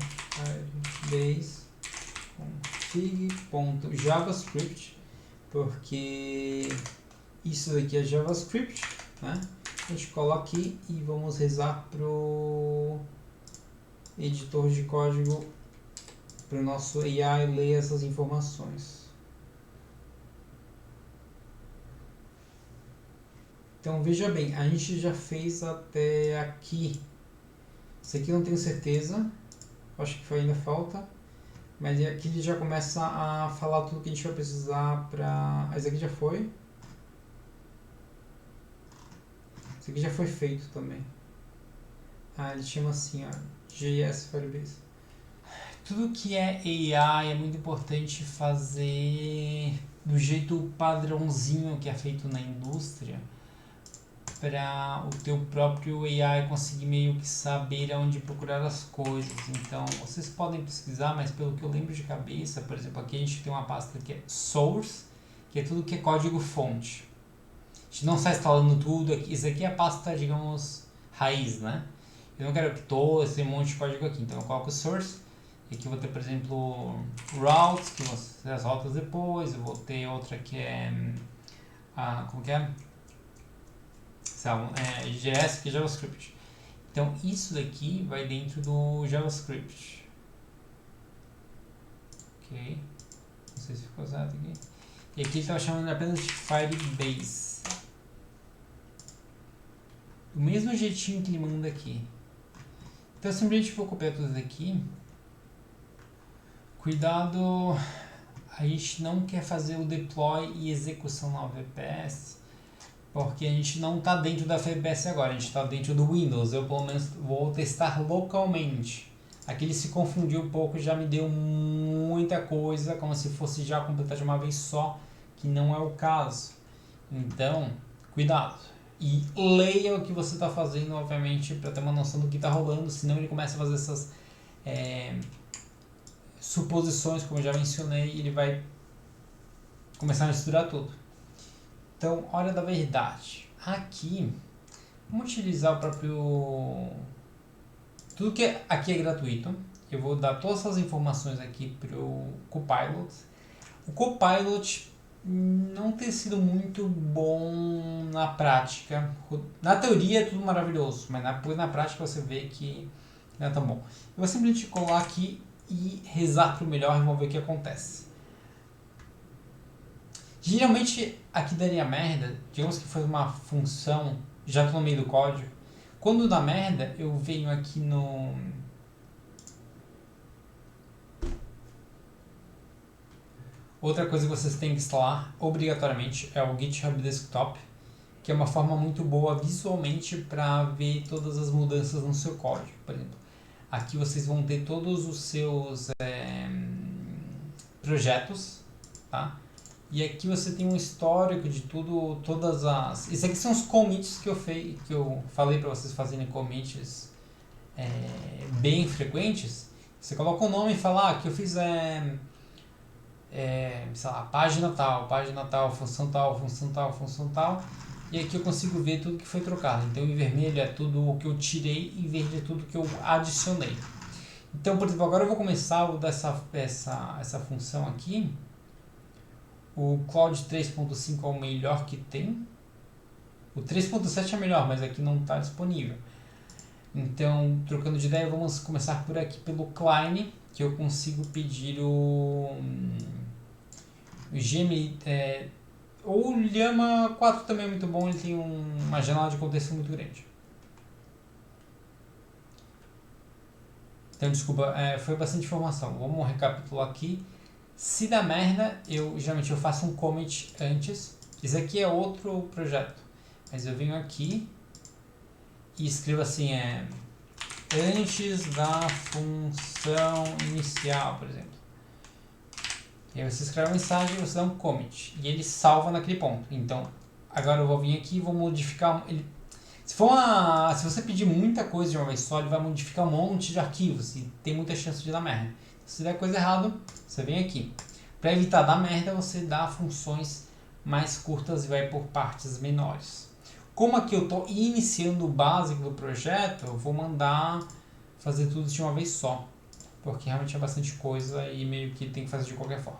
Speaker 1: firebase.config.javascript, porque isso daqui é JavaScript, né? A gente coloca aqui e vamos rezar pro editor de código, para o nosso AI ler essas informações. Então veja bem, a gente já fez até aqui. Isso aqui eu não tenho certeza, acho que ainda falta. Mas aqui ele já começa a falar tudo que a gente vai precisar para... Esse aqui já foi. Esse aqui já foi feito também. Ele chama assim, ó, JS Firebase. Tudo que é AI é muito importante fazer do jeito padrãozinho que é feito na indústria, para o teu próprio AI conseguir meio que saber aonde procurar as coisas. Então, vocês podem pesquisar, mas pelo que eu lembro de cabeça, por exemplo, aqui a gente tem uma pasta que é source, que é tudo que é código fonte. A gente não está instalando tudo aqui, isso aqui é a pasta, digamos, raiz, né? Eu não quero que todo esse monte de código aqui, então eu coloco source. E aqui eu vou ter, por exemplo, routes, que vão ser as rotas depois. Eu vou ter outra que é... como que é? são JS que é JavaScript. Então isso daqui vai dentro do JavaScript. Ok. Não sei se ficou certo aqui. E aqui ele estava chamando apenas de Firebase. Do mesmo jeitinho que ele manda aqui. Então eu simplesmente vou copiar tudo aqui. Cuidado, a gente não quer fazer o deploy e execução na VPS, porque a gente não está dentro da VPS agora, a gente está dentro do Windows. Eu pelo menos vou testar localmente. Aqui ele se confundiu um pouco, já me deu muita coisa, como se fosse já completar de uma vez só, que não é o caso. Então, cuidado. E leia o que você está fazendo, obviamente, para ter uma noção do que está rolando, senão ele começa a fazer essas suposições, como eu já mencionei, e ele vai começar a misturar tudo. Então, hora da verdade. Aqui, vamos utilizar o próprio... Tudo que aqui é gratuito. Eu vou dar todas essas informações aqui para o Copilot. O Copilot não tem sido muito bom na prática. Na teoria é tudo maravilhoso, mas depois na prática você vê que não é tão bom. Eu vou simplesmente colar aqui e rezar para o melhor e vamos ver o que acontece. Geralmente aqui daria merda, digamos que foi uma função, já estou no meio do código. Quando dá merda, eu venho aqui no... Outra coisa que vocês têm que instalar obrigatoriamente é o GitHub Desktop, que é uma forma muito boa visualmente para ver todas as mudanças no seu código. Por exemplo, aqui vocês vão ter todos os seus projetos, tá? E aqui você tem um histórico de tudo, todas as... Isso aqui são os commits que eu falei para vocês fazerem commits bem frequentes. Você coloca o nome e fala, aqui eu fiz sei lá, página tal, função tal, função tal, função tal. E aqui eu consigo ver tudo que foi trocado. Então em vermelho é tudo o que eu tirei e em verde é tudo que eu adicionei. Então, por exemplo, agora eu vou começar a usar essa função aqui. O Cloud 3.5 é o melhor que tem. O 3.7 é melhor, mas aqui não está disponível. Então, trocando de ideia, vamos começar por aqui pelo Klein, que eu consigo pedir o GM, ou o Llama 4 também é muito bom, ele tem uma janela de contexto muito grande. Então, desculpa, foi bastante informação. Vamos recapitular aqui. Se dá merda, geralmente eu faço um commit antes. Esse aqui é outro projeto, mas eu venho aqui e escrevo assim, antes da função inicial, por exemplo. E aí você escreve a mensagem e você dá um commit. E ele salva naquele ponto. Então, agora eu vou vir aqui e vou modificar. Se você pedir muita coisa de uma vez só, ele vai modificar um monte de arquivos e tem muita chance de dar merda. Se der coisa errada, você vem aqui. Para evitar dar merda, você dá funções mais curtas e vai por partes menores. Como aqui eu estou iniciando o básico do projeto, eu vou mandar fazer tudo de uma vez só. Porque realmente é bastante coisa e meio que tem que fazer de qualquer forma.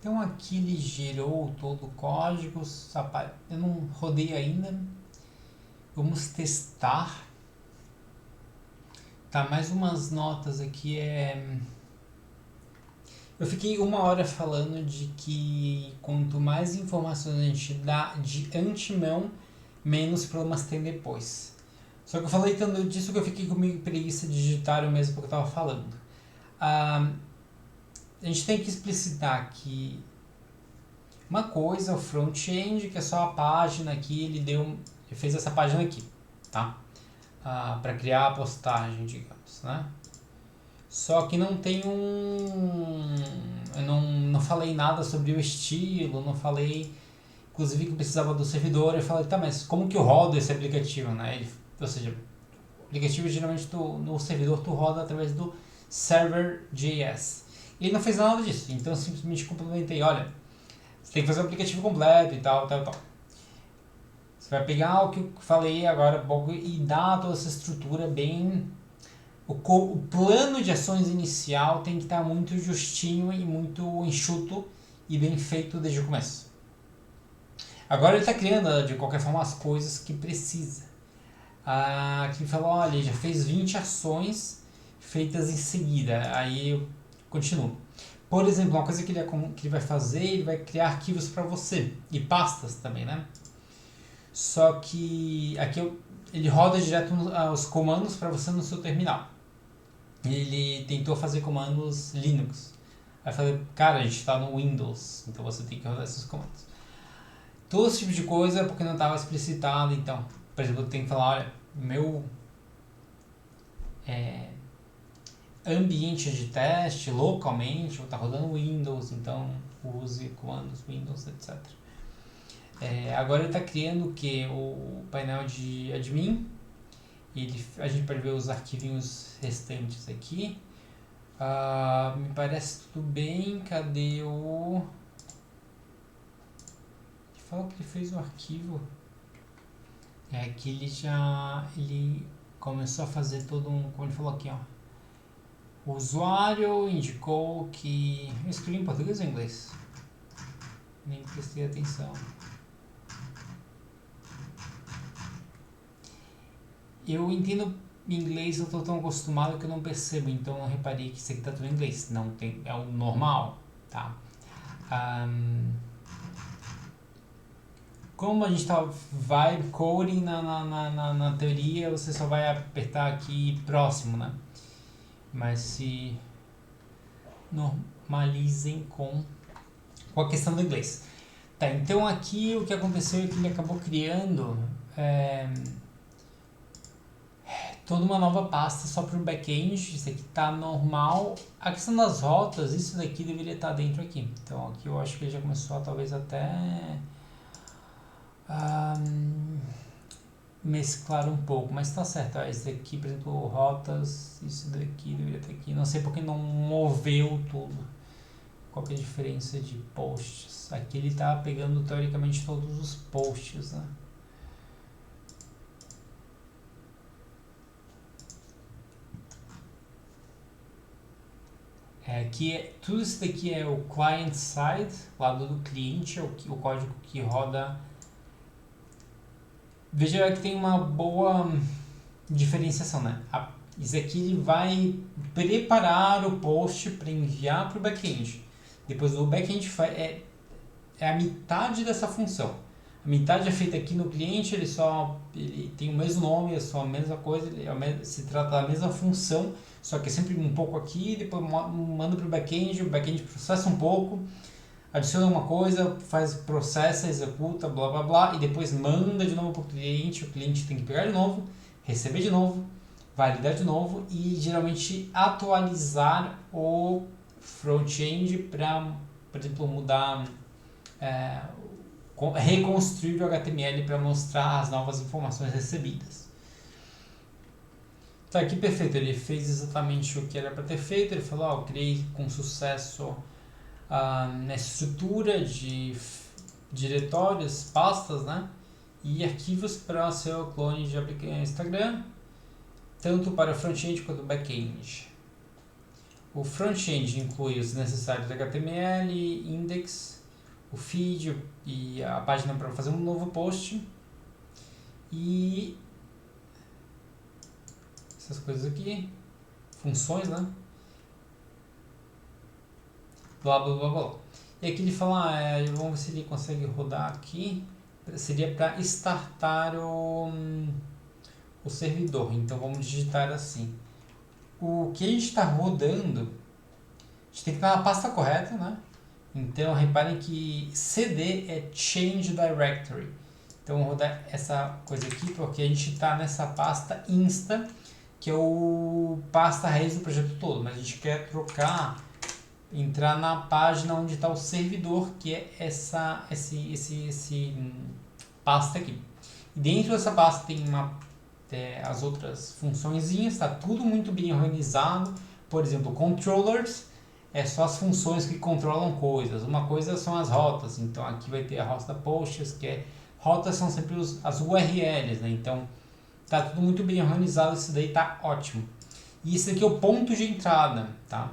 Speaker 1: Então aqui ele gerou todo o código. Eu não rodei ainda. Vamos testar. Tá, mais umas notas aqui. Eu fiquei 1 hora falando de que quanto mais informações a gente dá de antemão, menos problemas tem depois. Só que eu falei tanto disso que eu fiquei com meio preguiça de digitar o mesmo que eu estava falando. A gente tem que explicitar que uma coisa é o front-end, que é só a página aqui, ele fez essa página aqui, tá? Para criar a postagem, digamos, né? Só que não tem eu não falei nada sobre o estilo, não falei, inclusive que precisava do servidor. Eu falei, tá, mas como que eu rodo esse aplicativo, né? Ou seja, o aplicativo geralmente no servidor tu roda através do server.js. E ele não fez nada disso, então eu simplesmente complementei, olha, você tem que fazer o aplicativo completo e tal. Você vai pegar o que eu falei agora e dar toda essa estrutura bem... O plano de ações inicial tem que estar muito justinho e muito enxuto e bem feito desde o começo. Agora ele está criando, de qualquer forma, as coisas que precisa. Aqui ele falou, olha, ele já fez 20 ações feitas em seguida. Aí eu continuo. Por exemplo, uma coisa que ele vai fazer, ele vai criar arquivos para você. E pastas também, né? Só que aqui ele roda direto os comandos para você no seu terminal. Ele tentou fazer comandos Linux. Aí eu falei, cara, a gente está no Windows, então você tem que rodar esses comandos. Todo esse tipo de coisa porque não estava explicitado. Então, por exemplo, eu tenho que falar, olha, meu ambiente de teste localmente vou estar rodando Windows, então use comandos Windows, etc. Agora ele está criando o que? O painel de admin. A gente pode ver os arquivinhos restantes aqui. Me parece tudo bem. Cadê o... Ele falou que ele fez o arquivo. Que ele começou a fazer todo um... Como ele falou aqui, ó. O usuário indicou que... Eu escrevi em português ou em inglês? Nem prestei atenção. Eu entendo inglês, eu estou tão acostumado que eu não percebo, então eu reparei que isso aqui está tudo em inglês. Não tem, é o normal, tá? Como a gente vai coding na teoria, você só vai apertar aqui próximo, né? Mas se normalizem com a questão do inglês. Tá, então aqui o que aconteceu é que ele acabou criando toda uma nova pasta só para o back-end. Isso aqui tá normal. A questão das rotas, isso daqui deveria estar dentro aqui. Então aqui eu acho que ele já começou a talvez até mesclar um pouco, mas tá certo. Esse daqui, por exemplo, rotas, isso daqui deveria estar aqui. Não sei porque não moveu tudo. Qual que é a diferença de posts? Aqui ele tá pegando teoricamente todos os posts, né? Tudo isso daqui é o client side, lado do cliente, é o código que roda. Veja que tem uma boa diferenciação, né? Isso aqui ele vai preparar o post para enviar para o back-end. Depois o back-end é a metade dessa função. A metade é feita aqui no cliente, ele tem o mesmo nome, é só a mesma coisa, se trata da mesma função, só que é sempre um pouco aqui, depois manda para o back-end processa um pouco, adiciona uma coisa, processa, executa, blá blá blá, e depois manda de novo para o cliente tem que pegar de novo, receber de novo, validar de novo e geralmente atualizar o front-end para, por exemplo, mudar, reconstruir o HTML para mostrar as novas informações recebidas. Tá aqui perfeito, ele fez exatamente o que era para ter feito. Ele falou, eu criei com sucesso na estrutura de diretórios, pastas, né? E arquivos para seu clone de Instagram, tanto para o front-end quanto o back-end. O front-end inclui os necessários HTML, index, o feed e a página para fazer um novo post e essas coisas aqui, funções, né? Blá blá blá blá. E aqui ele fala, vamos ver se ele consegue rodar aqui. Seria para startar o servidor. Então vamos digitar assim. O que a gente está rodando, a gente tem que estar na pasta correta, né? Então reparem que CD é Change Directory. Então vamos rodar essa coisa aqui porque a gente está nessa pasta Insta, que é o pasta raiz do projeto todo, mas a gente quer entrar na página onde está o servidor, que é essa pasta aqui. E dentro dessa pasta tem as outras funçõezinhas, está tudo muito bem organizado. Por exemplo, controllers é só as funções que controlam coisas. Uma coisa são as rotas, então aqui vai ter a rota posts, rotas são sempre as URLs, né? Então tá tudo muito bem organizado, isso daí tá ótimo. E esse aqui é o ponto de entrada, tá?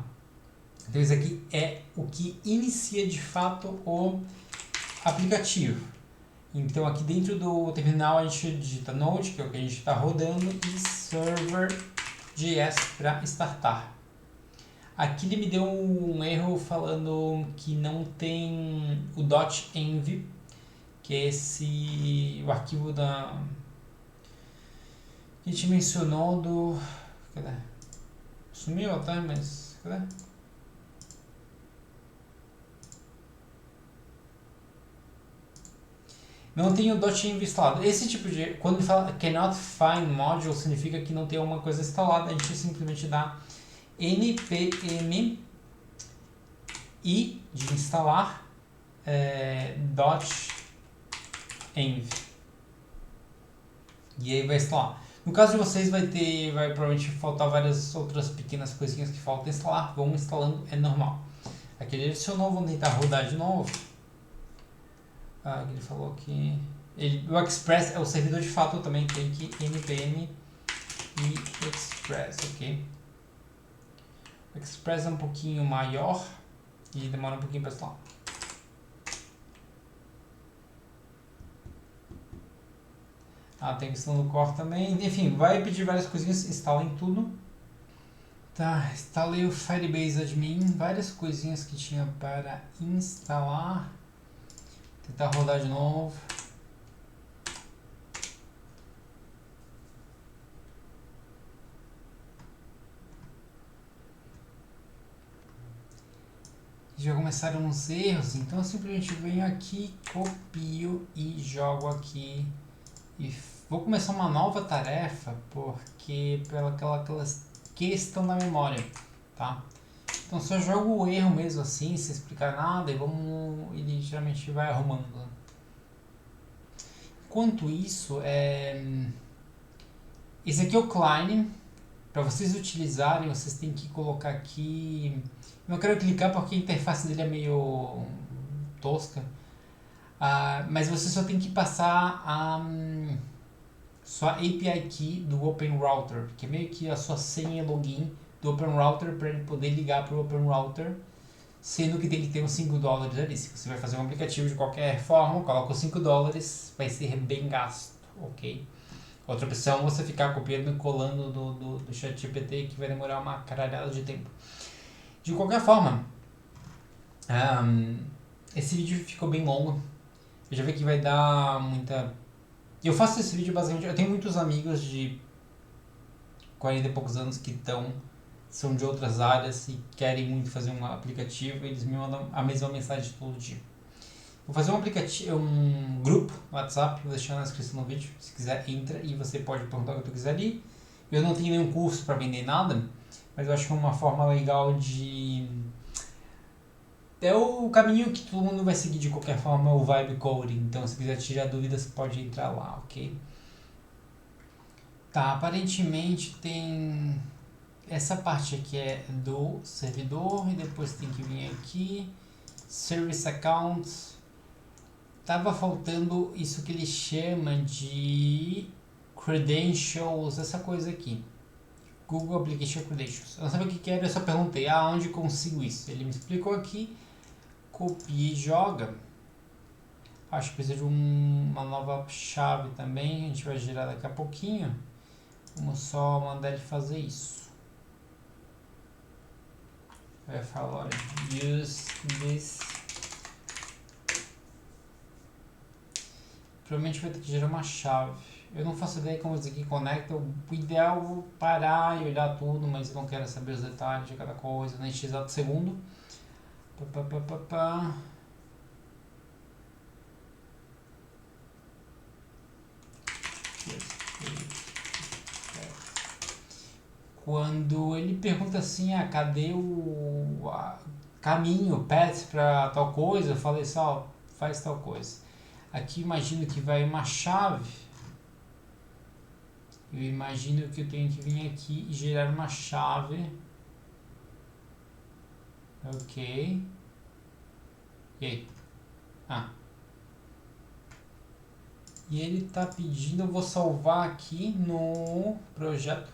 Speaker 1: Então isso aqui é o que inicia de fato o aplicativo. Então aqui dentro do terminal a gente digita Node, que é o que a gente está rodando, e Server.js para startar. Aqui ele me deu um erro falando que não tem o .env, que é o arquivo que a gente mencionou do... Cadê? Sumiu até, mas... Cadê? Não tem o .env instalado. Esse tipo de... Quando ele fala cannot find module, significa que não tem alguma coisa instalada. A gente simplesmente dá npm i de instalar .env. E aí vai instalar. No caso de vocês vai provavelmente faltar várias outras pequenas coisinhas que faltam instalar. Vamos instalando, é normal. Aqui ele adicionou, vamos tentar rodar de novo. Ele falou que o Express é o servidor de fato, também tem que npm e Express, ok? O Express é um pouquinho maior e demora um pouquinho para instalar. Tem questão do core também. Enfim, vai pedir várias coisinhas, instalem tudo. Tá, instalei o Firebase Admin, várias coisinhas que tinha para instalar. Tentar rodar de novo. Já começaram uns erros, então eu simplesmente venho aqui, copio e jogo aqui. E vou começar uma nova tarefa, porque pela aquela questão da memória, tá? Então só jogo o erro mesmo assim, sem explicar nada, e ele geralmente vai arrumando. Enquanto isso, esse aqui é o Klein. Para vocês utilizarem, vocês têm que colocar aqui... Não quero clicar porque a interface dele é meio tosca. Mas você só tem que passar a sua API Key do Open Router, que é meio que a sua senha e login do Open Router para ele poder ligar para o Open Router, sendo que tem que ter uns $5 ali. Se você vai fazer um aplicativo de qualquer forma, coloca os $5, vai ser bem gasto, ok? Outra opção é você ficar copiando e colando do ChatGPT, que vai demorar uma caralhada de tempo. De qualquer forma, esse vídeo ficou bem longo. Eu já vi que vai dar muita... Eu faço esse vídeo basicamente... Eu tenho muitos amigos de 40 e poucos anos que são de outras áreas e querem muito fazer um aplicativo, e eles me mandam a mesma mensagem todo dia. Vou fazer um grupo no WhatsApp, vou deixar na descrição do vídeo. Se quiser, entra e você pode perguntar o que tu quiser ali. Eu não tenho nenhum curso para vender nada, mas eu acho que é uma forma legal de... É o caminho que todo mundo vai seguir de qualquer forma, o Vibe Coding. Então, se quiser tirar dúvidas, pode entrar lá, ok? Tá, aparentemente tem... Essa parte aqui é do servidor, e depois tem que vir aqui, Service Accounts. Tava faltando isso que ele chama de Credentials, essa coisa aqui. Google Application Credentials. Eu não sabia o que era, eu só perguntei, onde consigo isso? Ele me explicou aqui, copia e joga. Acho que precisa de uma nova chave também, a gente vai gerar daqui a pouquinho. Vamos só mandar ele fazer isso. Vai falar, olha, use this. Provavelmente vai ter que gerar uma chave. Eu não faço ideia como isso aqui conecta. O ideal é eu parar e olhar tudo, mas eu não quero saber os detalhes de cada coisa neste exato segundo. Quando ele pergunta assim, cadê o caminho, path para tal coisa, eu falei só, faz tal coisa. Aqui imagino que vai uma chave. Eu imagino que eu tenho que vir aqui e gerar uma chave. Ok. E aí? E ele está pedindo, eu vou salvar aqui no projeto,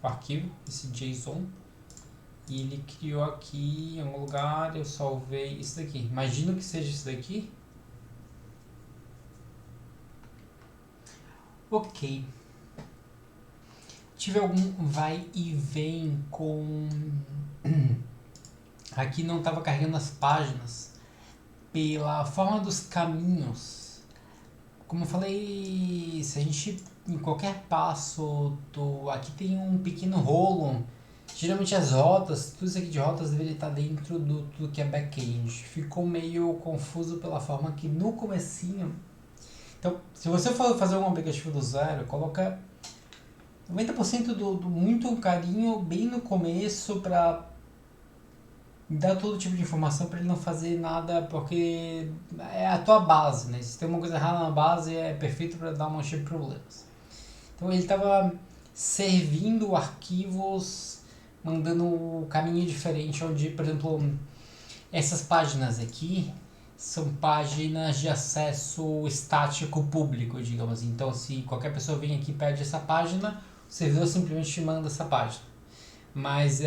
Speaker 1: o arquivo, esse JSON. E ele criou aqui em algum lugar, eu salvei isso daqui. Imagino que seja isso daqui. Ok. Tive algum vai e vem com... Aqui não estava carregando as páginas pela forma dos caminhos. Como eu falei, se a gente em qualquer passo aqui tem um pequeno rolo. Geralmente as rotas, tudo isso aqui de rotas deveria estar dentro do tudo que é back-end. Ficou meio confuso pela forma que no comecinho. Então, se você for fazer um aplicativo do zero, coloca 90% do muito carinho bem no começo para dar todo tipo de informação para ele não fazer nada, porque é a tua base, né? Se tem uma coisa errada na base, é perfeito para dar uma cheia de problemas. Então ele estava servindo arquivos, mandando um caminho diferente, onde, por exemplo, essas páginas aqui são páginas de acesso estático público, digamos assim. Então, se qualquer pessoa vem aqui e pede essa página, o servidor simplesmente manda essa página. Mas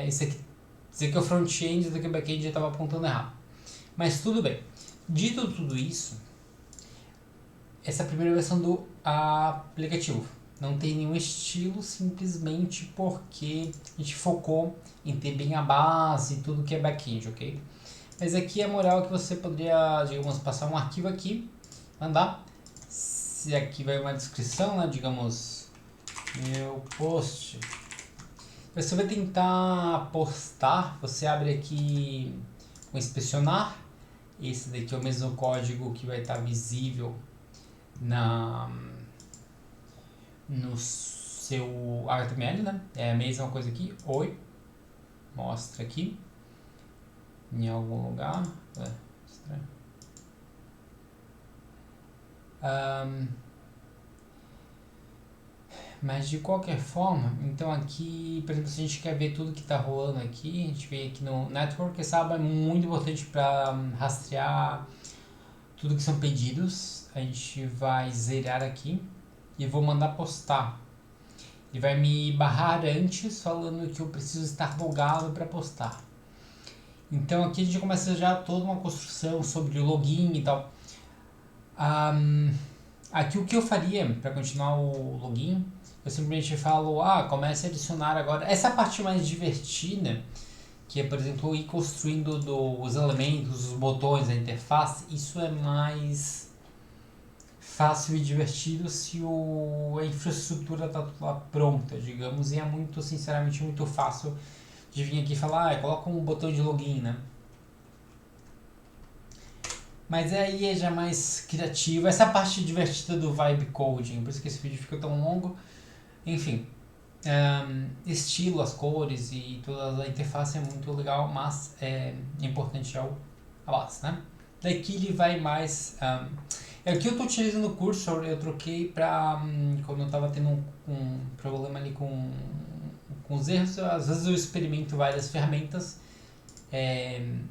Speaker 1: isso aqui é o front-end, isso aqui é o back-end, já estava apontando errado. Mas tudo bem. Dito tudo isso, essa é a primeira versão do aplicativo. Não tem nenhum estilo, simplesmente porque a gente focou em ter bem a base e tudo que é back-end, ok? Mas aqui a moral é que você poderia, digamos, passar um arquivo aqui, mandar. Se aqui vai uma descrição, né? Digamos, meu post. Você vai tentar postar, você abre aqui o inspecionar. Esse daqui é o mesmo código que vai estar visível no seu HTML, né? É a mesma coisa aqui. Oi, mostra aqui em algum lugar. Estranho. Mas de qualquer forma, então aqui, por exemplo, se a gente quer ver tudo que está rolando aqui, a gente vem aqui no Network. Essa aba é muito importante para rastrear tudo que são pedidos. A gente vai zerar aqui e vou mandar postar. Ele vai me barrar antes, falando que eu preciso estar logado para postar. Então aqui a gente começa já toda uma construção sobre o login e tal. Aqui o que eu faria para continuar o login, eu simplesmente falo, comece a adicionar agora. Essa parte mais divertida, que é, por exemplo, ir construindo os elementos, os botões, a interface, isso é mais fácil e divertido se a infraestrutura está lá pronta, digamos, e é muito, sinceramente, muito fácil de vir aqui e falar, coloca um botão de login, né? Mas aí é já mais criativo. Essa parte divertida do vibe coding, por isso que esse vídeo ficou tão longo. Enfim, estilo, as cores e toda a interface é muito legal, mas é importante a base, né? Daqui ele vai mais... o que eu estou utilizando o cursor, eu troquei para... quando eu estava tendo um problema ali com os erros, às vezes eu experimento várias ferramentas.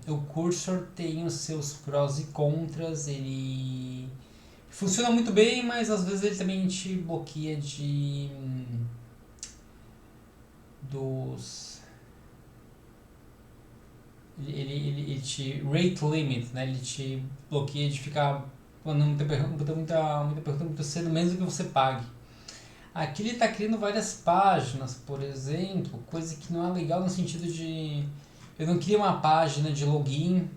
Speaker 1: O cursor tem os seus prós e contras, ele funciona muito bem, mas às vezes ele também te bloqueia ele te rate limit, né? Ele te bloqueia de ficar mandando muita pergunta muito cedo, mesmo que você pague. Aqui ele está criando várias páginas, por exemplo, coisa que não é legal no sentido de... Eu não queria uma página de login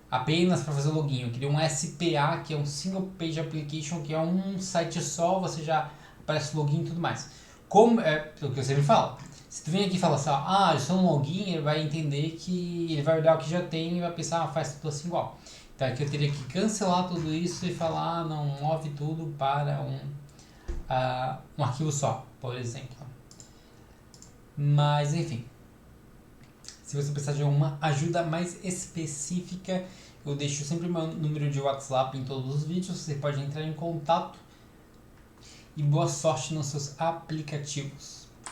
Speaker 1: apenas para fazer login. Eu queria um SPA, que é um Single Page Application, que é um site só, você já aparece login e tudo mais. Como é o que eu sempre falo. Se tu vem aqui e fala assim, isso é um login, ele vai entender que ele vai olhar o que já tem e vai pensar, faz tudo assim igual. Então aqui eu teria que cancelar tudo isso e falar, não, move tudo para um arquivo só, por exemplo. Mas enfim. Se você precisar de uma ajuda mais específica, eu deixo sempre meu número de WhatsApp em todos os vídeos. Você pode entrar em contato. E boa sorte nos seus aplicativos.